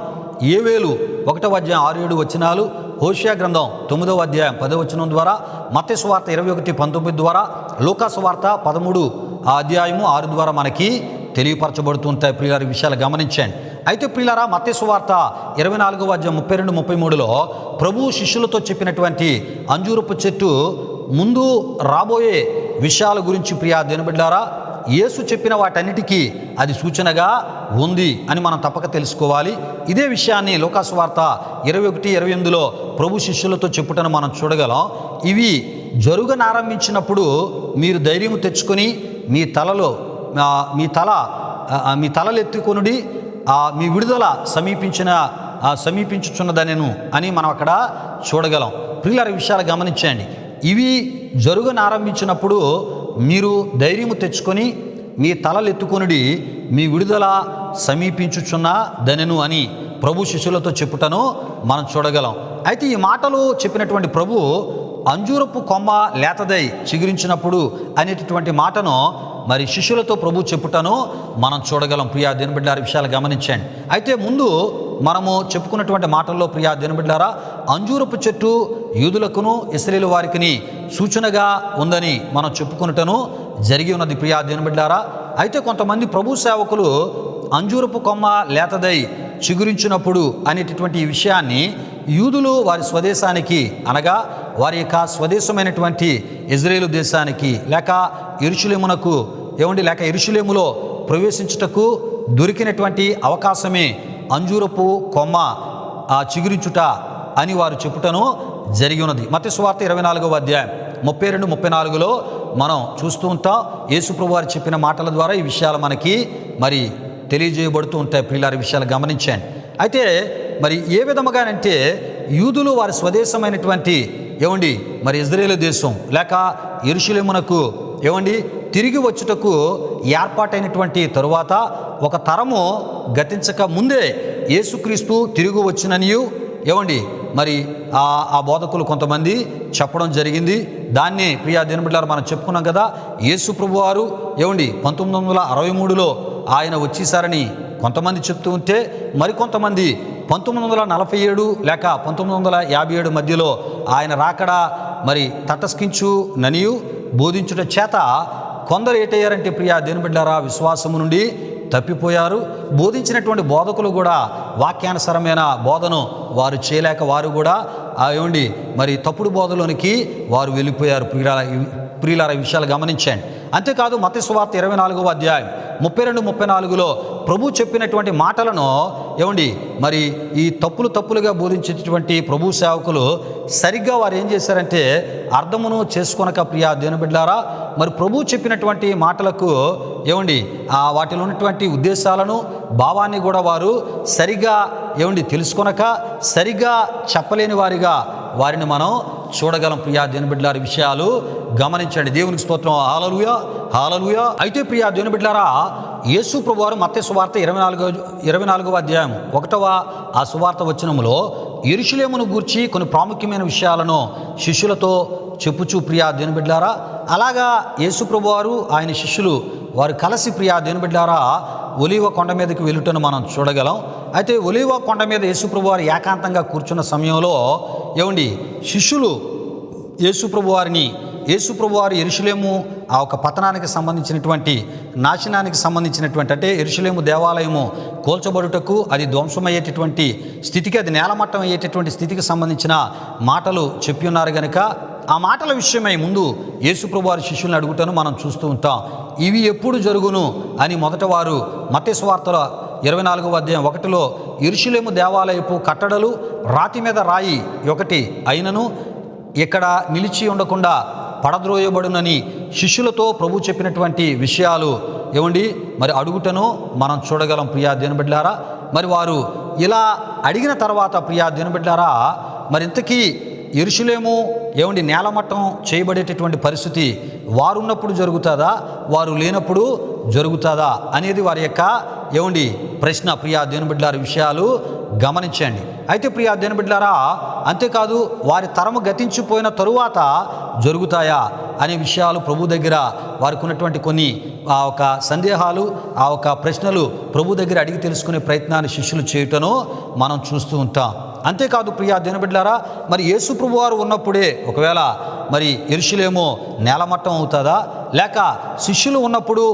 యోవేలు 1వ అధ్యాయం 6-7 వచనాలు, హోషేయ గ్రంథం 9వ అధ్యాయం 10వ వచనం ద్వారా, మత్తయి సువార్త 21:19 ద్వారా, లూకా సువార్త 13 అధ్యాయము 6 ద్వారా మనకి తెలియపరచబడుతుంటాయి. ప్రియులారా విషయాలు గమనించండి. అయితే ప్రియులారా మత్తయి సువార్త 24వ అధ్యాయం 32-33లో ప్రభు శిష్యులతో చెప్పినటువంటి అంజూరపు చెట్టు ముందు రాబోయే విషయాల గురించి ప్రియా దేవుని బిడ్డలారా యేసు చెప్పిన వాటన్నిటికీ అది సూచనగా ఉంది అని మనం తప్పక తెలుసుకోవాలి. ఇదే విషయాన్ని లూకా సువార్త 21:28లో ప్రభు శిష్యులతో చెప్పుటను మనం చూడగలం. ఇవి జరుగనారంభించినప్పుడు మీరు ధైర్యం తెచ్చుకొని మీ తలలెత్తుకొనుడి, మీ విడుదల సమీపించుచున్నదనెను అని మనం అక్కడ చూడగలం. ప్రియులారా విషయాలు గమనించండి. ఇవి జరుగనారంభించినప్పుడు మీరు ధైర్యము తెచ్చుకొని మీ తలలెత్తుకొనుడి, మీ విడుదల సమీపించుచున్న దనెను అని ప్రభు శిష్యులతో చెప్పుటను మనం చూడగలం. అయితే ఈ మాటలు చెప్పినటువంటి ప్రభు అంజూరపు కొమ్మ లేతదై చిగురించినప్పుడు అనేటటువంటి మాటను మరి శిష్యులతో ప్రభు చెప్పుటను మనం చూడగలం. ప్రియా దినబిడ్డారా, విషయాలు గమనించండి. అయితే ముందు మనము చెప్పుకున్నటువంటి మాటల్లో ప్రియా దినబిడ్డారా, అంజూరపు చెట్టు యూదులకును ఇశ్రాయేలు వారికిని సూచనగా ఉందని మనం చెప్పుకున్నటను జరిగి ఉన్నది. ప్రియా దినబిడ్డారా, అయితే కొంతమంది ప్రభు సేవకులు అంజూరపు కొమ్మ లేతదై చిగురించినప్పుడు అనేటటువంటి ఈ విషయాన్ని యూదులు వారి స్వదేశానికి, అనగా వారి యొక్క స్వదేశమైనటువంటి ఇజ్రాయేలు దేశానికి లేక యెరూషలేమునకు లేక యెరూషలేములో ప్రవేశించుటకు దొరికినటువంటి అవకాశమే అంజూరపు కొమ్మ చిగురించుట అని వారు చెప్పుటను జరిగి ఉన్నది. మత్తయి సువార్త 24వ అధ్యాయం 32-34లో మనం చూస్తూ ఉంటాం. యేసుప్రభువు వారు చెప్పిన మాటల ద్వారా ఈ విషయాలు మనకి మరి తెలియజేయబడుతూ ఉంటాయి. ప్రియులారి, విషయాలు గమనించండి. అయితే మరి ఏ విధముగానంటే యూదులు వారి స్వదేశమైనటువంటి మరి ఇజ్రాయేలు దేశం లేక యెరూషలేమునకు తిరిగి వచ్చుటకు ఏర్పాటైనటువంటి తరువాత ఒక తరము గతించక ముందే యేసుక్రీస్తు తిరిగి వచ్చిననియు మరి ఆ బోధకులు కొంతమంది చెప్పడం జరిగింది. దాన్ని ప్రియా దినబిడ్డలారా మనం చెప్పుకున్నాం కదా. యేసు ప్రభువారు 1963లో ఆయన వచ్చేసారని కొంతమంది చెప్తూ ఉంటే, మరికొంతమంది 1947 లేక 1957 మధ్యలో ఆయన రాకడా మరి తటస్థించుననియు బోధించుట చేత కొందరు ఏటయ్యారంటే ప్రియా దినబిడ్డలారా, విశ్వాసము నుండి తప్పిపోయారు. బోధించినటువంటి బోధకులు కూడా వాక్యానుసరమైన బోధను వారు చేయలేక వారు కూడా మరి తప్పుడు బోధలోనికి వారు వెళ్ళిపోయారు. ప్రియులారా, విషయాలు గమనించండి. అంతేకాదు మత్తయి సువార్త 24వ అధ్యాయం 32-34లో ప్రభు చెప్పినటువంటి మాటలను మరి ఈ తప్పులుగా బోధించేటటువంటి ప్రభు సేవకులు సరిగ్గా వారు ఏం చేశారంటే అర్థమును చేసుకొనక ప్రియా దినబిడ్డలారా, మరి ప్రభు చెప్పినటువంటి మాటలకు వాటిలో ఉన్నటువంటి ఉద్దేశాలను భావాన్ని కూడా వారు సరిగ్గా తెలుసుకొనక సరిగ్గా చెప్పలేని వారిగా వారిని మనం చూడగలం. ప్రియా దినబిడ్డలారా, విషయాలు గమనించండి. దేవునికి స్తోత్రం. హల్లెలూయా, హల్లెలూయా. అయితే ప్రియా దినబిడ్డలారా, యేసు ప్రభువారు మత్తయి సువార్త 24వ అధ్యాయం 1వ ఆ సువార్త వచనములో యెరూషలేమును గూర్చి కొన్ని ప్రాముఖ్యమైన విషయాలను శిష్యులతో చెప్పుచు ప్రియా దినబిడ్డలారా, అలాగా యేసు ప్రభువారు ఆయన శిష్యులు వారు కలిసి ప్రియా దినబిడ్డలారా ఒలీవ కొండ మీదకి వెళ్ళుటను మనం చూడగలం. అయితే ఒలీవ కొండ మీద యేసు ప్రభువారు ఏకాంతంగా కూర్చున్న సమయంలో శిష్యులు యేసు ప్రభువారు యెరూషలేము ఆ ఒక పతనానికి సంబంధించినటువంటి నాశనానికి సంబంధించినటువంటి అంటే యెరూషలేము దేవాలయము కూల్చబడుటకు అది ధ్వంసమయ్యేటటువంటి స్థితికి, అది నేలమట్టం అయ్యేటటువంటి స్థితికి సంబంధించిన మాటలు చెప్పి ఉన్నారు కనుక ఆ మాటల విషయమై ముందు యేసు ప్రభువారి శిష్యులను అడుగుటను మనం చూస్తూ ఉంటాం. ఇవి ఎప్పుడు జరుగును అని మొదట వారు మత్తయి సువార్తల 24వ అధ్యాయం 1లో యెరూషలేము దేవాలయపు కట్టడలు రాతి మీద రాయి ఒకటి అయినను ఇక్కడ నిలిచి ఉండకుండా పడద్రోయబడునని శిష్యులతో ప్రభు చెప్పినటువంటి విషయాలు మరి అడుగుటను మనం చూడగలం. ప్రియా దినబిడ్డలారా, మరి వారు ఇలా అడిగిన తర్వాత ప్రియా దినబిడ్డలారా, మరి ఇంతకీ యెరూషలేము నేలమట్టం చేయబడేటటువంటి పరిస్థితి వారున్నప్పుడు జరుగుతుందా, వారు లేనప్పుడు జరుగుతుందా అనేది వారి యొక్క ప్రశ్న. ప్రియా దినబిడ్డలారా, విషయాలు గమనించండి. అయితే ప్రియా దినబిడ్డలారా, అంతేకాదు వారి తరము గతించిపోయిన తరువాత జరుగుతాయా అనే విషయాలు ప్రభు దగ్గర వారికి ఉన్నటువంటి కొన్ని ఆ ఒక సందేహాలు, ఆ ఒక ప్రశ్నలు ప్రభు దగ్గర అడిగి తెలుసుకునే ప్రయత్నాన్ని శిష్యులు చేయటను మనం చూస్తూ ఉంటాం. అంతేకాదు ప్రియా దినబిడ్డలారా, మరి యేసు ప్రభువారు ఉన్నప్పుడే ఒకవేళ మరి యెరూషలేము నేలమట్టం అవుతుందా, లేక శిష్యులు ఉన్నప్పుడు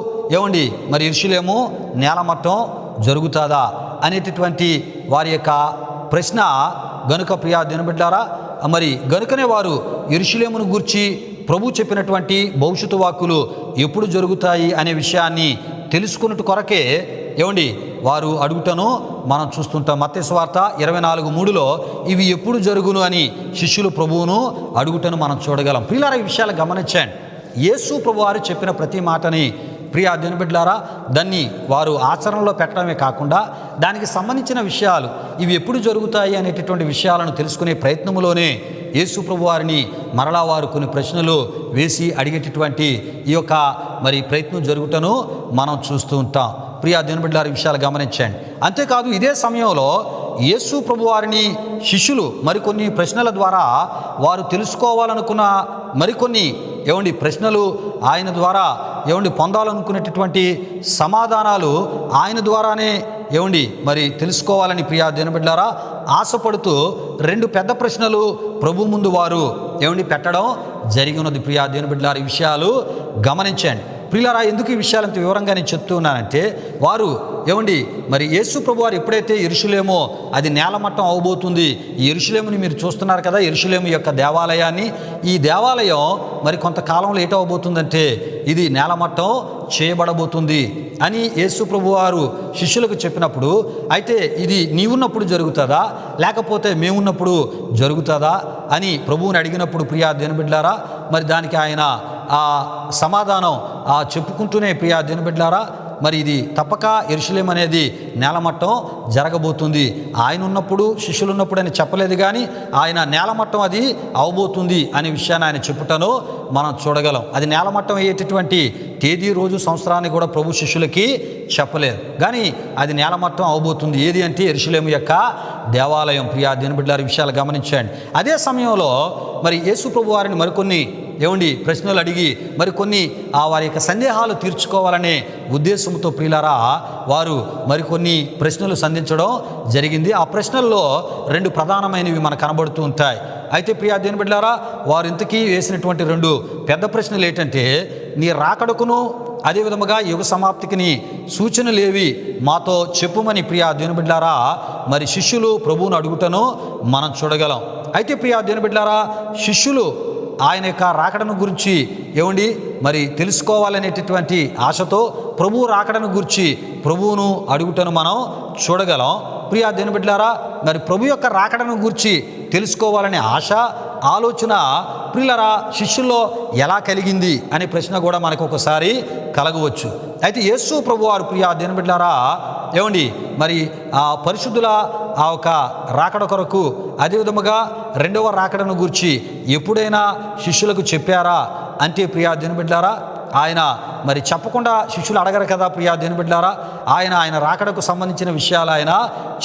మరి యెరూషలేము నేలమట్టం జరుగుతుందా అనేటటువంటి వారి యొక్క ప్రశ్న గనుక ప్రియా దినబిడ్డలారా, మరి గనుకనే వారు యెరూషలేమును గూర్చి ప్రభు చెప్పినటువంటి భవిష్యత్తు వాక్కులు ఎప్పుడు జరుగుతాయి అనే విషయాన్ని తెలుసుకున్నట్టు కొరకే వారు అడుగుటను మనం చూస్తుంటాం. మత్తయి సువార్త 24:3లో ఇవి ఎప్పుడు జరుగును అని శిష్యులు ప్రభువును అడుగుటను మనం చూడగలం. ప్రియులారా, ఈ విషయాలు గమనించండి. యేసు ప్రభువారు చెప్పిన ప్రతి మాటని ప్రియా దినబిడ్డలారా దాన్ని వారు ఆచరణలో పెట్టడమే కాకుండా దానికి సంబంధించిన విషయాలు ఇవి ఎప్పుడు జరుగుతాయి అనేటటువంటి విషయాలను తెలుసుకునే ప్రయత్నంలోనే యేసు ప్రభు వారిని మరలా వారు కొన్ని ప్రశ్నలు వేసి అడిగేటటువంటి ఈ యొక్క మరి ప్రయత్నం జరుగుటను మనం చూస్తూ ఉంటాం. ప్రియా దేవుని బిడ్డలారా, విషయాలు గమనించండి. అంతేకాదు ఇదే సమయంలో యేసు ప్రభు వారిని శిష్యులు మరికొన్ని ప్రశ్నల ద్వారా వారు తెలుసుకోవాలనుకున్న మరికొన్ని ప్రశ్నలు ఆయన ద్వారా పొందాలనుకునేటటువంటి సమాధానాలు ఆయన ద్వారానే మరి తెలుసుకోవాలని ప్రియా దేవుని బిడ్డలారా ఆశపడుతూ 2 పెద్ద ప్రశ్నలు ప్రభు ముందు వారు పెట్టడం జరిగి ఉన్నది. ప్రియా దేవుని బిడ్డలారా, ఈ విషయాలు గమనించండి. ప్రియులారా, ఎందుకు ఈ విషయాలు అంత వివరంగా నేను చెప్తూ ఉన్నానంటే వారు మరి యేసు ప్రభు వారు ఎప్పుడైతే యెరూషలేమో అది నేలమట్టం అవబోతుంది. ఈ యెరూషలేముని మీరు చూస్తున్నారు కదా, యెరూషలేము యొక్క దేవాలయాన్ని. ఈ దేవాలయం మరి కొంతకాలంలో ఏటవబోతుందంటే ఇది నేలమట్టం చేయబడబోతుంది అని యేసు ప్రభు వారు శిష్యులకు చెప్పినప్పుడు, అయితే ఇది నీవున్నప్పుడు జరుగుతుందా లేకపోతే మేమున్నప్పుడు జరుగుతుందా అని ప్రభువుని అడిగినప్పుడు ప్రియా దేవుని బిడ్డలారా, మరి దానికి ఆయన ఆ సమాధానం చెప్పుకుంటూనే ప్రియా దేవుని బిడ్డలారా, మరి ఇది తప్పక యెరూషలేము అనేది నేలమట్టం జరగబోతుంది. ఆయన ఉన్నప్పుడు శిష్యులు ఉన్నప్పుడు అని చెప్పలేదు, కానీ ఆయన నేలమట్టం అది అవబోతుంది అనే విషయాన్ని ఆయన చెప్పుటను మనం చూడగలం. అది నేలమట్టం అయ్యేటటువంటి తేదీ, రోజు, సంవత్సరాన్ని కూడా ప్రభు శిష్యులకి చెప్పలేదు, కానీ అది నేలమట్టం అవబోతుంది. ఏది అంటే యెరూషలేము యొక్క దేవాలయం. ప్రియా దేవుని బిడ్డలారా, విషయాలు గమనించండి. అదే సమయంలో మరి యేసు ప్రభు వారిని మరికొన్ని ప్రశ్నలు అడిగి మరికొన్ని వారి యొక్క సందేహాలు తీర్చుకోవాలనే ఉద్దేశంతో ప్రియులారా వారు మరికొన్ని ప్రశ్నలు సంధించడం జరిగింది. ఆ ప్రశ్నల్లో 2 ప్రధానమైనవి మనకు కనబడుతూ ఉంటాయి. అయితే ప్రియా దేవుని బిడ్డలారా, వారు ఇంతకీ వేసినటువంటి 2 పెద్ద ప్రశ్నలు ఏంటంటే, నీ రాకడకును అదేవిధముగా యుగ సమాప్తికి సూచనలేవి మాతో చెప్పుమని ప్రియా దేవుని బిడ్డలారా మరి శిష్యులు ప్రభువును అడుగుటను మనం చూడగలం. అయితే ప్రియా దేవుని బిడ్డలారా, శిష్యులు ఆయన యొక్క రాకడను గురించి మరి తెలుసుకోవాలనేటటువంటి ఆశతో ప్రభువు రాకడను గురించి ప్రభువును అడుగుటను మనం చూడగలం. ప్రియా దేవుని బిడ్డలారా, మరి ప్రభు యొక్క రాకడను గురించి తెలుసుకోవాలనే ఆశ, ఆలోచన ప్రియులారా శిష్యుల్లో ఎలా కలిగింది అనే ప్రశ్న కూడా మనకు ఒకసారి కలగవచ్చు. అయితే యేసు ప్రభు వారు ప్రియా దేవుని బిడ్డలారా మరి ఆ పరిశుద్ధుల ఆ ఒక రాకడ కొరకు అదేవిధముగా 2వ రాకడను గురించి ఎప్పుడైనా శిష్యులకు చెప్పారా అంటే ప్రియా దేవుని బిడ్డలారా, ఆయన మరి చెప్పకుండా శిష్యులు అడగరు కదా ప్రియా దేవుని బిడ్డలారా. ఆయన రాకడకు సంబంధించిన విషయాలు ఆయన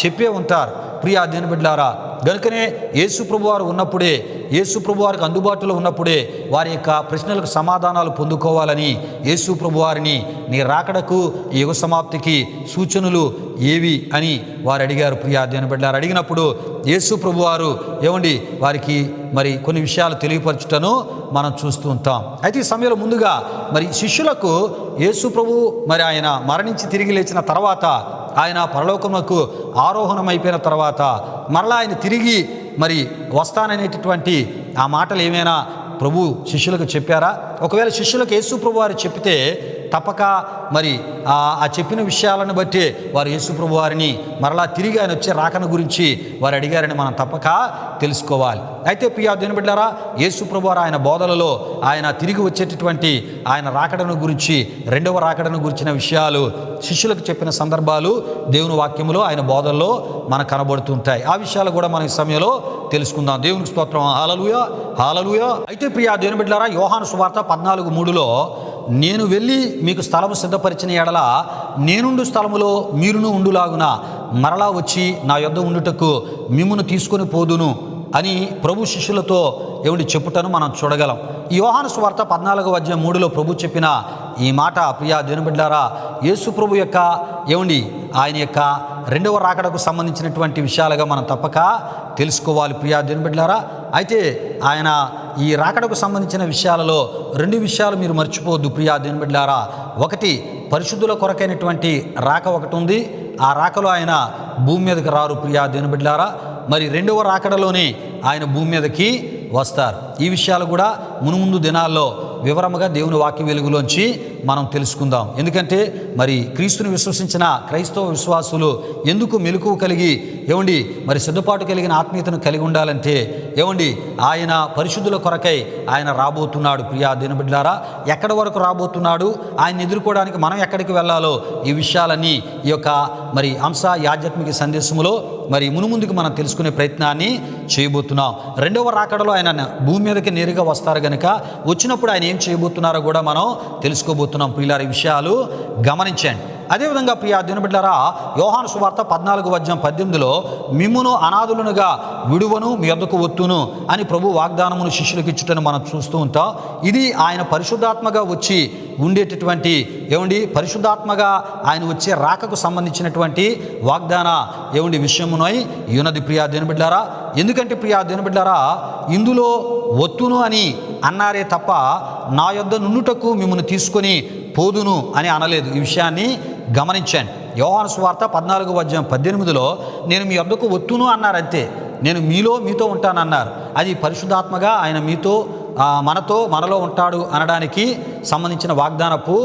చెప్పే ఉంటారు ప్రియా దేవుని బిడ్డలారా. గనుకనే యేసు ప్రభు వారు ఉన్నప్పుడే, యేసు ప్రభు వారికి అందుబాటులో ఉన్నప్పుడే వారి యొక్క ప్రశ్నలకు సమాధానాలు పొందుకోవాలని యేసు ప్రభు వారిని నీ రాకడకు యుగ సమాప్తికి సూచనలు ఏవి అని వారు అడిగారు ప్రియా దేవుని బిడ్డలారా. అడిగినప్పుడు యేసు ప్రభు వారు వారికి మరి కొన్ని విషయాలు తెలియపరచుటను మనం చూస్తూ ఉంటాం. అయితే ఈ సమయంలో ముందుగా మరి శిష్యులకు యేసు ప్రభు మరి ఆయన మరణించి తిరిగి లేచిన తర్వాత, ఆయన పరలోకమునకు ఆరోహణం అయిపోయిన తర్వాత మరలా ఆయన తిరిగి మరి వస్తాననేటటువంటి ఆ మాటలు ఏమైనా ప్రభు శిష్యులకు చెప్పారా? ఒకవేళ శిష్యులకు యేసు ప్రభు వారు చెప్పితే తప్పక మరి ఆ చెప్పిన విషయాలను బట్టి వారు యేసు ప్రభు వారిని మరలా తిరిగి ఆయన వచ్చే రాకను గురించి వారు అడిగారని మనం తప్పక తెలుసుకోవాలి. అయితే ప్రియా దేవుని బిడ్డలారా, యేసు ప్రభు వారు ఆయన బోధలలో ఆయన తిరిగి వచ్చేటటువంటి ఆయన రాకడను గురించి, 2వ రాకడను గురించిన విషయాలు శిష్యులకు చెప్పిన సందర్భాలు దేవుని వాక్యములో ఆయన బోధల్లో మనకు కనబడుతుంటాయి. ఆ విషయాలు కూడా మనం ఈ సమయంలో తెలుసుకుందాం. దేవునికి స్తోత్రం. హల్లెలూయా, హల్లెలూయా. అయితే ప్రియా దేవుని బిడ్డలారా, యోహాను సువార్త 14:3లో నేను వెళ్ళి మీకు స్థలము సిద్ధపరిచిన ఎడల నేనుండు స్థలములో మీరును ఉండులాగున మరలా వచ్చి నా యొద్ద ఉండుటకు మిమ్మును తీసుకొని పోదును అని ప్రభు శిష్యులతో చెప్పుటను మనం చూడగలం. ఈ యోహాను సువార్త 14:3లో ప్రభు చెప్పిన ఈ మాట ప్రియా దేవుని బిడ్డలారా, యేసు ప్రభు యొక్క ఆయన యొక్క 2వ రాకడకు సంబంధించినటువంటి విషయాలుగా మనం తప్పక తెలుసుకోవాలి ప్రియా దేవుని బిడ్డలారా. అయితే ఆయన ఈ రాకడకు సంబంధించిన విషయాలలో 2 విషయాలు మీరు మర్చిపోవద్దు ప్రియా దేవుని బిడ్డలారా. ఒకటి, పరిశుద్ధుల కొరకైనటువంటి రాక ఒకటి ఉంది. ఆ రాకలో ఆయన భూమి మీదకి రారు ప్రియా దేవుని బిడ్డలారా. మరి 2వ రాకడలోనే ఆయన భూమి మీదకి వస్తారు. ఈ విషయాలు కూడా మునుముందు దినాల్లో వివరముగా దేవుని వాక్య వెలుగులోంచి మనం తెలుసుకుందాం. ఎందుకంటే మరి క్రీస్తుని విశ్వసించిన క్రైస్తవ విశ్వాసులు ఎందుకు మెలకువ కలిగి ఏమండి మరి సిద్ధపాటు కలిగిన ఆత్మీయతను కలిగి ఉండాలంటే ఏమండి ఆయన పరిశుద్ధుల కొరకై ఆయన రాబోతున్నాడు. ప్రియా దేవుని బిడ్డలారా, ఎక్కడి వరకు రాబోతున్నాడు, ఆయన ఎదుర్కోవడానికి మనం ఎక్కడికి వెళ్ళాలో ఈ విషయాలన్నీ ఈ యొక్క మరి అంశ ఆధ్యాత్మిక సందేశంలో మరి మునుముందుకు మనం తెలుసుకునే ప్రయత్నాన్ని చేయబోతున్నాం. రెండవ రాకడలో ఆయన భూమి మీదకి నేరుగా వస్తారు కనుక వచ్చినప్పుడు ఆయన ఏం చేయబోతున్నారో కూడా మనం తెలుసుకోబోతున్నాం. ప్రియులారా, ఈ విషయాలు గమనించండి. అదేవిధంగా ప్రియా దేవుని బిడ్డలారా, యోహాను సువార్త 14:18 మిమ్మును అనాథులనుగా విడువను, మీ యొద్దకు వత్తును అని ప్రభు వాగ్దానమును శిష్యులకు ఇచ్చుటను మనం చూస్తూ ఉంటాం. ఇది ఆయన పరిశుద్ధాత్మగా వచ్చి ఉండేటటువంటి పరిశుద్ధాత్మగా ఆయన వచ్చే రాకకు సంబంధించినటువంటి వాగ్దాన విషయమునై యునది. ప్రియా దేవుని బిడ్డలారా, ఎందుకంటే ప్రియా దేవుని బిడ్డలారా, ఇందులో వత్తును అని అన్నారే తప్ప నా యొద్ద నుండుటకు మిమ్మల్ని తీసుకొని పోదును అని అనలేదు. ఈ విషయాన్ని గమనించండి. యోహాను సువార్త 14:18 నేను మీ యొద్దకు వత్తును అన్నారంతే, నేను మీతో ఉంటానన్నారు. అది పరిశుద్ధాత్మగా ఆయన మనలో ఉంటాడు అనడానికి సంబంధించిన వాగ్దానపు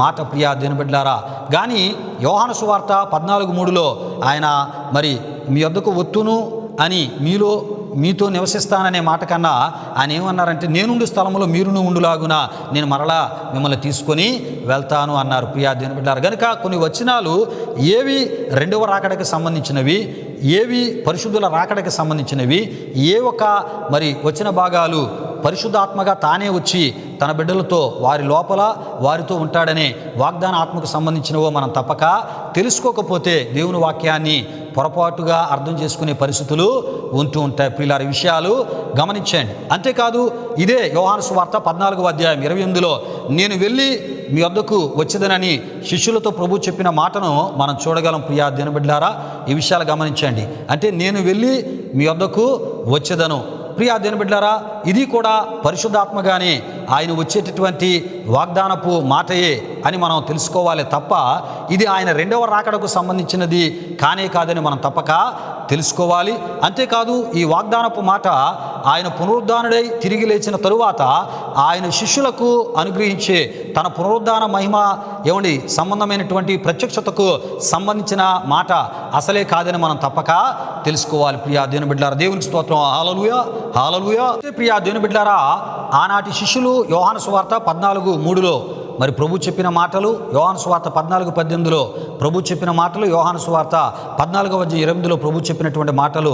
మాట. ప్రియా దేవుని బిడ్డలారా, కానీ యోహాను సువార్త 14:3 ఆయన మరి మీ యొద్దకు వత్తును అని మీతో నివసిస్తాననే మాట కన్నా ఆయన ఏమన్నారంటే నేనుండు స్థలంలో మీరును ఉండులాగున నేను మరలా మిమ్మల్ని తీసుకొని వెళ్తాను అన్నారు. ప్రియా దేవుని బిడ్డలారా, కనుక కొన్ని వచనాలు ఏవి రెండవ రాకడకి సంబంధించినవి, ఏవి పరిశుద్ధుల రాకడకి సంబంధించినవి, ఏ ఒక మరి వచన భాగాలు పరిశుద్ధాత్మగా తానే వచ్చి తన బిడ్డలతో వారి లోపల వారితో ఉంటాడనే వాగ్దాన ఆత్మకు సంబంధించినవో మనం తప్పక తెలుసుకోకపోతే దేవుని వాక్యాన్ని పొరపాటుగా అర్థం చేసుకునే పరిస్థితులు ఉంటూ ఉంటాయి. ప్రియులారా, ఈ విషయాలు గమనించండి. అంతేకాదు ఇదే యోహాను సువార్త 14:28 నేను వెళ్ళి మీ వద్దకు వచ్చేదనని శిష్యులతో ప్రభు చెప్పిన మాటను మనం చూడగలం. ప్రియా దేవుని బిడ్డలారా, ఈ విషయాలు గమనించండి. అంటే నేను వెళ్ళి మీ వద్దకు వచ్చేదను. ప్రియా దేవుని బిడ్డలారా, ఇది కూడా పరిశుద్ధాత్మగానే ఆయన వచ్చేటటువంటి వాగ్దానపు మాటయే అని మనం తెలుసుకోవాలి తప్ప ఇది ఆయన రెండవ రాకడకు సంబంధించినది కానే కాదని మనం తప్పక తెలుసుకోవాలి. అంతేకాదు ఈ వాగ్దానపు మాట ఆయన పునరుద్ధానుడై తిరిగి లేచిన తరువాత ఆయన శిష్యులకు అనుగ్రహించే తన పునరుద్ధాన మహిమ సంబంధమైనటువంటి ప్రత్యక్షతకు సంబంధించిన మాట అసలే కాదని మనం తప్పక తెలుసుకోవాలి. ప్రియా దేవుని బిడ్డలారా, దేవునికి స్తోత్రం. హల్లెలూయా, హల్లెలూయా. ప్రియా దేవుని బిడ్డలారా, ఆనాటి శిష్యులు యోహాను సువార్త 14:3 మరి ప్రభు చెప్పిన మాటలు, యోహాను సువార్త 14:18 ప్రభు చెప్పిన మాటలు, యోహాను సువార్త 14:8 ప్రభు చెప్పినటువంటి మాటలు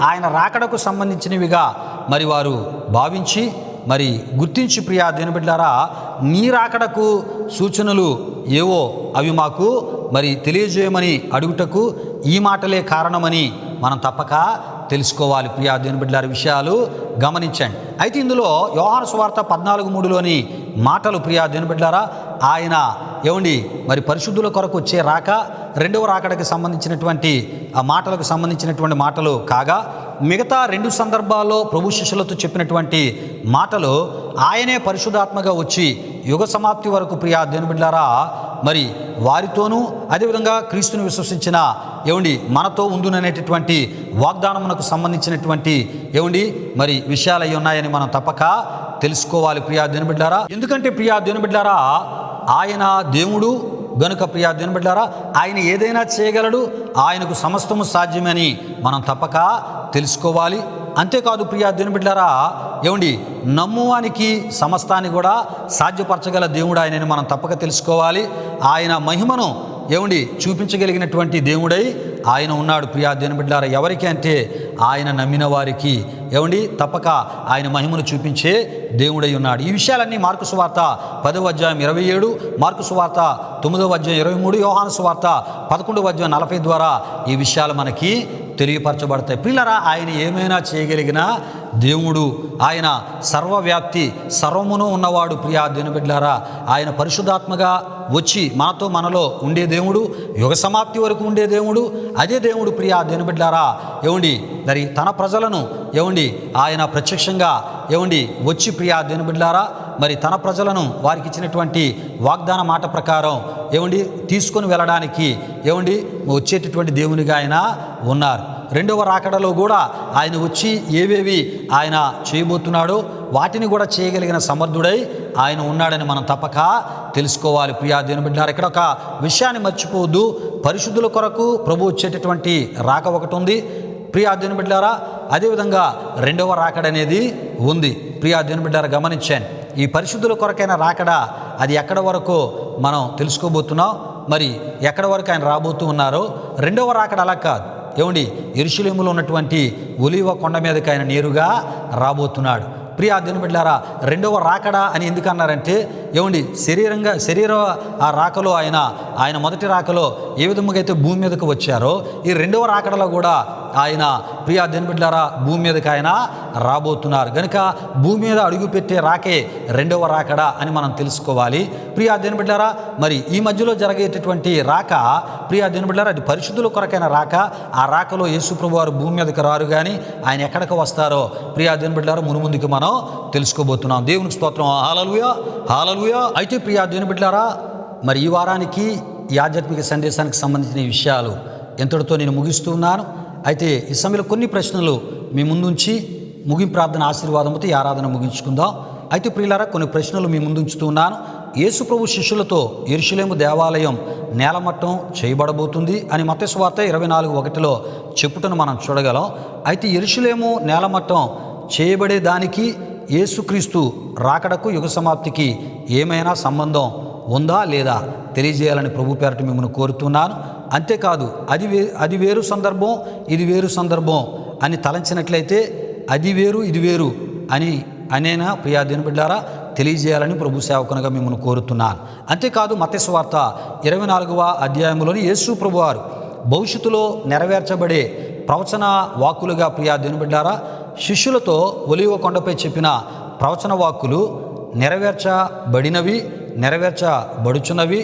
ఆయన రాకడకు సంబంధించినవిగా మరి వారు భావించి మరి గుర్తించి ప్రియా దేవుని బిడ్డలారా, నీ రాకడకు సూచనలు ఏవో అవి మాకు మరి తెలియజేయమని అడుగుటకు ఈ మాటలే కారణమని మనం తప్పక తెలుసుకోవాలి. ప్రియా దేవుని బిడ్డలారా, విషయాలు గమనించండి. అయితే ఇందులో యోహాను సువార్త 14:3 మాటలు ప్రియా దేవుని బిడ్డలారా, ఆయన మరి పరిశుద్ధుల కొరకు వచ్చే రాక రెండవ రాకడకి సంబంధించినటువంటి ఆ మాటలకు సంబంధించినటువంటి మాటలు కాగా మిగతా 2 సందర్భాల్లో ప్రభు శిష్యులతో చెప్పినటువంటి మాటలు ఆయనే పరిశుద్ధాత్మగా వచ్చి యుగ సమాప్తి వరకు ప్రియా దేవుని బిడ్డలారా మరి వారితోనూ అదేవిధంగా క్రీస్తుని విశ్వసించిన మనతో ఉండుననేటటువంటి వాగ్దానమునకు సంబంధించినటువంటి మరి విషయాలు అయి ఉన్నాయని మనం తప్పక తెలుసుకోవాలి. ప్రియా దేవుని బిడ్డలారా, ఎందుకంటే ప్రియా దేవుని బిడ్డలారా ఆయన దేవుడు గనుక ప్రియా దేవుని బిడ్డలారా ఆయన ఏదైనా చేయగలడు, ఆయనకు సమస్తము సాధ్యమని మనం తప్పక తెలుసుకోవాలి. అంతేకాదు ప్రియా దేవుని బిడ్డలారా నమ్మువానికి సమస్తాన్ని కూడా సాధ్యపరచగల దేవుడు ఆయనని మనం తప్పక తెలుసుకోవాలి. ఆయన మహిమను చూపించగలిగినటువంటి దేవుడై ఆయన ఉన్నాడు. ప్రియా దేవుని బిడ్డలారా, ఎవరికి అంటే ఆయన నమ్మిన వారికి తప్పక ఆయన మహిమను చూపించే దేవుడై ఉన్నాడు. ఈ విషయాలన్నీ మార్కు సువార్త 10:27, మార్కు సువార్త 9:23, యోహాను సువార్త 11:40 ద్వారా ఈ విషయాలు మనకి తెలియపరచబడతాయి. ప్రియులారా, ఆయన ఏమైనా చేయగలిగిన దేవుడు, ఆయన సర్వవ్యాప్తి సర్వమును ఉన్నవాడు. ప్రియా దేవుని బిడ్డలారా, ఆయన పరిశుద్ధాత్మగా వచ్చి మనలో ఉండే దేవుడు, యుగ సమాప్తి వరకు ఉండే దేవుడు. అదే దేవుడు ప్రియా దేవుని బిడ్డలారా మరి తన ప్రజలను ఆయన ప్రత్యక్షంగా వచ్చి ప్రియా దేవుని బిడ్డలారా మరి తన ప్రజలను వారికి ఇచ్చినటువంటి వాగ్దాన మాట ప్రకారం తీసుకొని వెళ్ళడానికి వచ్చేటటువంటి దేవునిగా ఆయన ఉన్నారు. రెండవ రాకడలో కూడా ఆయన వచ్చి ఏవేవి ఆయన చేయబోతున్నాడో వాటిని కూడా చేయగలిగిన సమర్థుడై ఆయన ఉన్నాడని మనం తప్పక తెలుసుకోవాలి. ప్రియా దేవుని బిడ్డలారా, ఇక్కడ ఒక విషయాన్ని మర్చిపోవద్దు. పరిశుద్ధుల కొరకు ప్రభు వచ్చేటటువంటి రాక ఒకటి ఉంది ప్రియా దేవుని బిడ్డలారా. అదేవిధంగా రెండవ రాకడ అనేది ఉంది. ప్రియా దేవుని బిడ్డలారా, గమనించాను. ఈ పరిశుద్ధుల కొరకైన రాకడ అది ఎక్కడ వరకు మనం తెలుసుకోబోతున్నాం, మరి ఎక్కడ వరకు ఆయన రాబోతూ ఉన్నారో. రెండవ రాకడ అలా కాదు. ఏమండి, యెరూషలేములో ఉన్నటువంటి ఒలీవ కొండ మీదకి ఆయన నేరుగా రాబోతున్నాడు. ప్రియా దేవుని బిడ్డలారా, రెండవ రాకడ అని ఎందుకు అన్నారంటే, ఏమండి, శరీర ఆ రాకలో ఆయన మొదటి రాకలో ఏ విధముగా అయితే భూమి మీదకు వచ్చారో, ఈ రెండవ రాకడలో కూడా ఆయన ప్రియా దేవుని బిడ్డలారా భూమి మీదకి ఆయన రాబోతున్నారు. కనుక భూమి మీద అడుగుపెట్టే రాకే రెండవ రాకడ అని మనం తెలుసుకోవాలి. ప్రియా దేవుని బిడ్డలారా, మరి ఈ మధ్యలో జరిగేటటువంటి రాక ప్రియా దేవుని బిడ్డలారా అది పరిశుద్ధుల కొరకైన రాక. ఆ రాకలో యేసు ప్రభువు వారు భూమి మీదకి రారు, కానీ ఆయన ఎక్కడికి వస్తారో ప్రియా దేవుని బిడ్డలారా మునుముందుకు మనం తెలుసుకోబోతున్నాం. దేవునికి స్తోత్రం. హల్లెలూయా, హల్లెలూయా. అయితే ప్రియా దేవుని బిడ్డలారా, మరి ఈ వారానికి ఈ ఆధ్యాత్మిక సందేశానికి సంబంధించిన ఈ విషయాలు ఎంతటితో నేను ముగిస్తూ ఉన్నాను. అయితే ఈ సమయంలో కొన్ని ప్రశ్నలు మీ ముందుంచి ముగింపు ప్రార్థన ఆశీర్వాదంతో ఈ ఆరాధన ముగించుకుందాం. అయితే ప్రియులారా, కొన్ని ప్రశ్నలు మీ ముందుంచుతూ ఉన్నాను. యేసు ప్రభు శిష్యులతో యెరూషలేము దేవాలయం నేలమట్టం చేయబడబోతుంది అని మత్తయి సువార్త 24:1 చెప్పుటను మనం చూడగలం. అయితే యెరూషలేము నేలమట్టం చేయబడే దానికి యేసుక్రీస్తు రాకడకు యుగ సమాప్తికి ఏమైనా సంబంధం ఉందా లేదా తెలియజేయాలని ప్రభు పేరట మిమ్మల్ని కోరుతున్నాను. అంతేకాదు అది వేరు సందర్భం, ఇది వేరు సందర్భం అని తలంచినట్లయితే అది వేరు ఇది వేరు అనేనా ప్రియా దేవుని బిడ్డలారా తెలియజేయాలని ప్రభు సేవకునిగా మిమ్మల్ని కోరుతున్నాను. అంతేకాదు మత్తయి సువార్త 24వ అధ్యాయంలోని యేసు ప్రభువారు భవిష్యత్తులో నెరవేర్చబడే ప్రవచన వాక్కులుగా ప్రియా దేవుని బిడ్డలారా శిష్యులతో ఒలీవ కొండపై చెప్పిన ప్రవచన వాక్కులు నెరవేర్చబడినవి, నెరవేర్చబడుచున్నవి,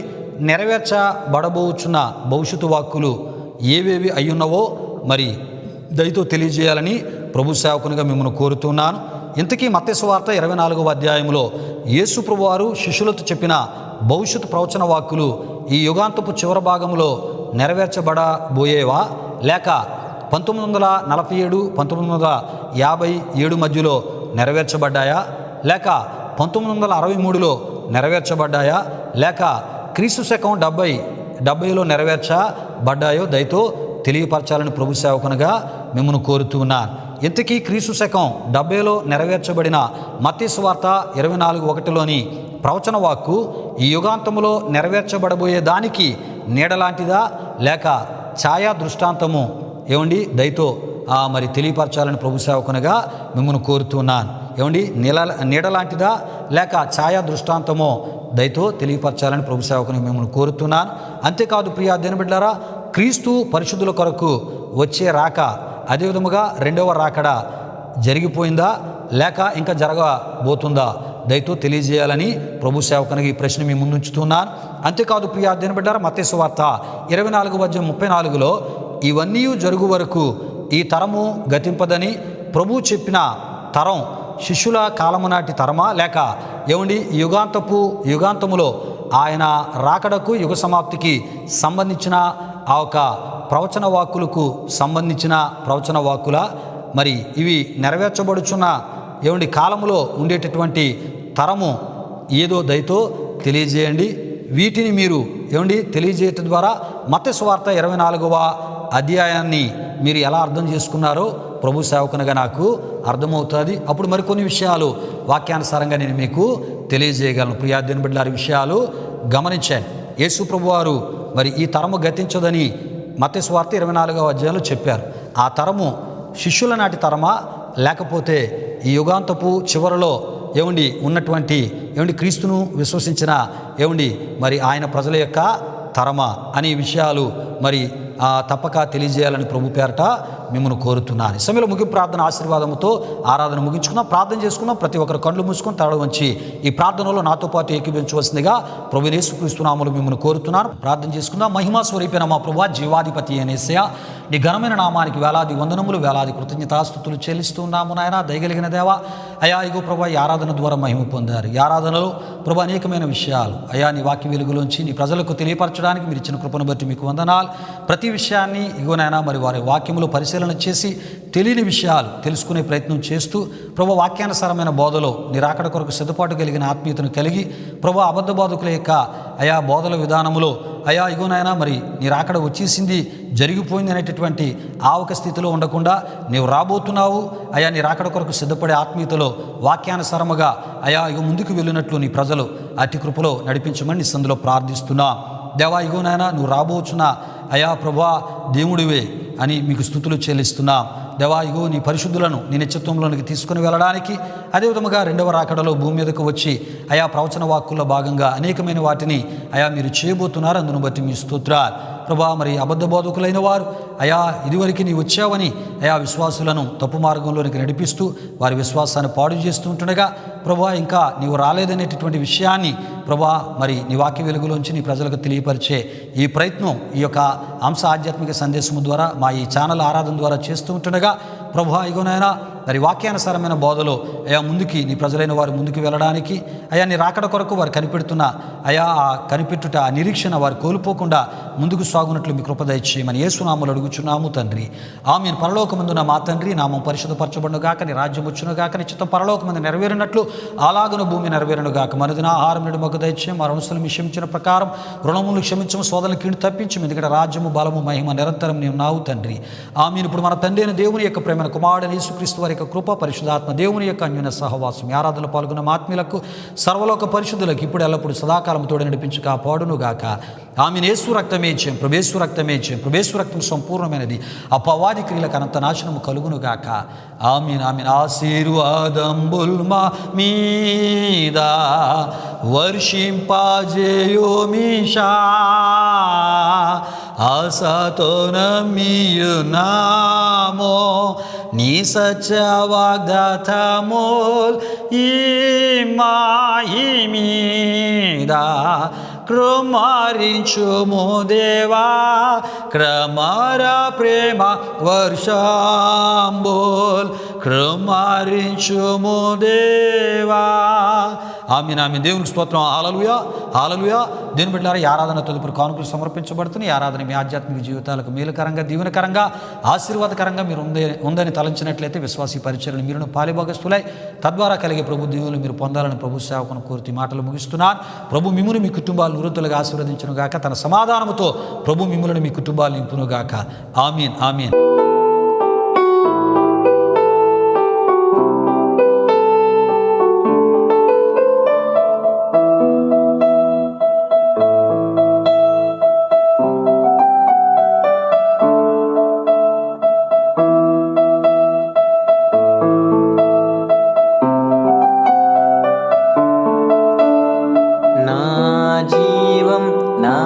నెరవేర్చబడబోచున్న భవిష్యత్తు వాక్కులు ఏవేవి అయ్యున్నవో మరి దయతో తెలియజేయాలని ప్రభు సేవకునిగా మిమ్మల్ని కోరుతున్నాను. ఇంతకీ మత్తయి సువార్త 24వ అధ్యాయంలో యేసు ప్రభువారు శిష్యులతో చెప్పిన భవిష్యత్తు ప్రవచన వాక్కులు ఈ యుగాంతపు చివరి భాగంలో నెరవేర్చబడబోయేవా, లేక 1947 1957 మధ్యలో నెరవేర్చబడ్డాయా, లేక 1963లో నెరవేర్చబడ్డాయా, లేక క్రీస్తు శకం 70లో నెరవేర్చబడ్డాయో దయతో తెలియపరచాలని ప్రభు సేవకునిగా మిమ్మల్ని కోరుతూ ఉన్నాను. ఇంతకీ క్రీస్తు శకం 70లో నెరవేర్చబడిన మత్తయి సువార్త 24:1లోని ప్రవచన వాక్కు ఈ యుగాంతములో నెరవేర్చబడబోయే దానికి నీడలాంటిదా, లేక ఛాయా దృష్టాంతము ఏమండి దయతో మరి తెలియపరచాలని ప్రభు సేవకునిగా మిమ్మల్ని కోరుతున్నాను. ఏమండి, నీడలాంటిదా లేక ఛాయా దృష్టాంతమో దయతో తెలియపరచాలని ప్రభు సేవకుని మిమ్మల్ని కోరుతున్నాను. అంతేకాదు ప్రియా దేవుని బిడ్డలారా, క్రీస్తు పరిశుద్ధుల కొరకు వచ్చే రాక అదేవిధముగా రెండవ రాకడ జరిగిపోయిందా లేక ఇంకా జరగబోతుందా దయతో తెలియజేయాలని ప్రభు సేవకునికి ఈ ప్రశ్న మీ ముందుంచుతున్నాను. అంతేకాదు ప్రియా దేవుని బిడ్డలారా, మత్తయి సువార్త 24:34లో ఇవన్నీ జరుగు వరకు ఈ తరము గతింపదని ప్రభు చెప్పిన తరం శిష్యుల కాలము నాటి తరమా, లేక ఏమండి యుగాంతములో ఆయన రాకడకు యుగ సమాప్తికి సంబంధించిన ఆ ఒక ప్రవచన వాక్కులకు సంబంధించిన ప్రవచన వాక్కుల మరి ఇవి నెరవేర్చబడుచున్న ఏమండి కాలములో ఉండేటటువంటి తరము ఏదో దయతో తెలియజేయండి. వీటిని మీరు ఏమండి తెలియజేయటం ద్వారా మత్తయి సువార్త 24వ అధ్యాయాన్ని మీరు ఎలా అర్థం చేసుకున్నారో ప్రభు సేవకునిగా నాకు అర్థమవుతుంది. అప్పుడు మరికొన్ని విషయాలు వాక్యానుసారంగా నేను మీకు తెలియజేయగలను. ప్రియా దేవుని బిడ్డలారా, విషయాలు గమనించాను. యేసు ప్రభువారు మరి ఈ తరము గతించదని మత్తయి సువార్త 24వ అధ్యాయంలో చెప్పారు. ఆ తరము శిష్యుల నాటి తరమా, లేకపోతే ఈ యుగాంతపు చివరలో ఏమండి ఉన్నటువంటి క్రీస్తును విశ్వసించిన మరి ఆయన ప్రజల యొక్క తరమా అనే విషయాలు మరి తప్పక తెలియజేయాలని ప్రభు పేరట మిమ్మల్ని కోరుతున్నాను. ఈ సమయంలో ముగింపు ప్రార్థన ఆశీర్వాదంతో ఆరాధన ముగించుకుందాం, ప్రార్థన చేసుకుందాం. ప్రతి ఒక్కరు కళ్ళు మూసుకొని తడ వంచి ఈ ప్రార్థనలో నాతో పాటు ఏకీభవించవలసిందిగా ప్రభువైన యేసుక్రీస్తు నామములో మిమ్మల్ని కోరుతున్నాను. ప్రార్థన చేసుకుందాం. మహిమా స్వరూపైన మా ప్రభువా, జీవాధిపతి యేసయ్యా, నీ ఘనమైన నామానికి వేలాది వందనములు, వేలాది కృతజ్ఞతాస్తుతులు చెల్లిస్తూ ఉన్నాము నాయన. దయగలిగిన దేవా, అయా ఇగో ప్రభా, ఈ ఆరాధన ద్వారా మహిమ పొందారు. ఈ ఆరాధనలో ప్రభా అనేకమైన విషయాలు అయా నీ వాక్య వెలుగులోంచి నీ ప్రజలకు తెలియపరచడానికి మీరు ఇచ్చిన కృపను బట్టి మీకు వందనాలు. ప్రతి విషయాన్ని ఇగోనైనా మరి వారి వాక్యములో పరిశీలన చేసి తెలియని విషయాలు తెలుసుకునే ప్రయత్నం చేస్తూ ప్రభు వాక్యానుసారమైన బోధలో నీ రాకడ కొరకు సిద్ధపాటు కలిగిన ఆత్మీయతను కలిగి ప్రభు అబద్ధ బోధకుల యొక్క అయా బోధల విధానములో అయా ఇగోనైనా మరి నీ రాకడ వచ్చేసింది, జరిగిపోయింది అనేటటువంటి ఆవక స్థితిలో ఉండకుండా నీవు రాబోతున్నావు అయా నీ రాకడ కొరకు సిద్ధపడే ఆత్మీయతలో వాక్యానుసారముగా అయా ఇగో ముందుకు వెళ్ళినట్లు నీ ప్రజలు అతి కృపలో నడిపించమని నీ సందులో ప్రార్థిస్తున్నా. దేవా ఇగోనైనా నువ్వు రాబోచున్న అయా ప్రభా దేవుడివే అని మీకు స్తుతులు చెల్లిస్తున్నా. దేవా ఇగో నీ పరిశుద్ధులను నీ నిత్యత్వంలోనికి తీసుకుని వెళ్ళడానికి, అదేవిధముగా రెండవ రాకడలో భూమి మీదకు వచ్చి అయా ప్రవచన వాక్కుల్లో భాగంగా అనేకమైన వాటిని అయా మీరు చేయబోతున్నారు. అందును బట్టి మీ స్తోత్రాలు ప్రభా. మరి అబద్ధ బోధకులైన వారు అయా ఇదివరకు నీ వచ్చావని అయా విశ్వాసులను తప్పు మార్గంలోనికి నడిపిస్తూ వారి విశ్వాసాన్ని పాడు చేస్తూ ఉంటుండగా ప్రభా ఇంకా నీవు రాలేదనేటటువంటి విషయాన్ని ప్రభా మరి నీ వాక్య వెలుగులోంచి నీ ప్రజలకు తెలియపరిచే ఈ ప్రయత్నం ఈ యొక్క అంశ ఆధ్యాత్మిక సందేశం ద్వారా మా ఈ ఛానల్ ఆరాధన ద్వారా చేస్తూ ఉంటుండగా ప్రభా ఇగోనైనా మరి వాక్యానుసారమైన బోధలో అయా ముందుకి నీ ప్రజలైన వారు ముందుకు వెళ్ళడానికి అయా నీ రాకడ కొరకు వారు కనిపెడుతున్న అయా ఆ కనిపెట్టుట ఆ నిరీక్షణ వారు కోల్పోకుండా ముందుకు సాగునట్లు మీ కృప దయచేయమని యేసునామములో అడుగుచున్నాము తండ్రి. ఆమేన్. పరలోకమందున్న మా తండ్రి, నామం పరిశుద్ధపరచబడును గాక, నీ రాజ్యం వచ్చును గాక, నీ చిత్తం పరలోకమందు నెరవేరినట్లు అలాగున భూమి నెరవేరును గాక. మనదిన ఆహారం నేడు మాకు దయచేయం, మా రుణస్తులు మీ క్షమించిన ప్రకారం రుణములు క్షమించము, సోదరుల కీడు తప్పించము, ఎందుకంటే రాజ్యము బలము మహిమ నిరంతరం నీవు నావు తండ్రి. ఆమేన్. ఇప్పుడు మన తండ్రి అయిన దేవుని యొక్క ప్రేమ, కుమారుడైన యేసుక్రీస్తు వారి యొక్క కృప, పరిశుద్ధాత్మ దేవుని యొక్క అన్యోన్య సహవాసం, ఆరాధనలో పాల్గొన్న ఆత్మీయులకు సర్వలోక పరిశుద్ధులకు ఇప్పుడు ఎల్లప్పుడు సదాకాలం తోడు నడిపించి కాపాడును గాక. ఆమేన్. యేసు రక్తమే జయం, ప్రభేసు రక్తమే జయం, ప్రభేసు రక్తం సంపూర్ణమైనది, అపవాది క్రియలకు అనంత నాశనము కలుగును గాక. ఆమేన్. ఆమేన్. ఆశీర్వాదంబుల్ మా మీద వర్షింపజేయుమిషా, ఆశతో నమ్మియున్నామో నీ సత్య వాగ్దానముల్ ఈ మాయి మీద కృమారించుము దేవా, క్రమర ప్రేమ వర్షంబుల్ కృమారించుము దేవా. ఆమేన్. ఆమేన్. దేవునికి స్తోత్రం. హల్లెలూయా, హల్లెలూయా. దేవుని బిడ్డలారా, ఈ ఆరాధన తదుపరి కానుకలు సమర్పించబడుతున్నాయి. ఈ ఆరాధన మీ ఆధ్యాత్మిక జీవితాలకు మేలుకరంగా, దీవెనకరంగా, ఆశీర్వాదకరంగా మీరు ఉందని తలంచినట్లయితే విశ్వాసీ పరిచర్యలు మీరును పాలిభాగస్తులై తద్వారా కలిగే ప్రభు దీవులు మీరు పొందాలని ప్రభు సేవకును కోరుతూ మాటలు ముగిస్తున్నాను. ప్రభు మిమ్మును మీ కుటుంబాలు నివృత్తులుగా ఆశీర్వదించును గాక. తన సమాధానముతో ప్రభు మిమ్ములను మీ కుటుంబాలు నింపును గాక. ఆమేన్. ఆమేన్. నా జీవం నా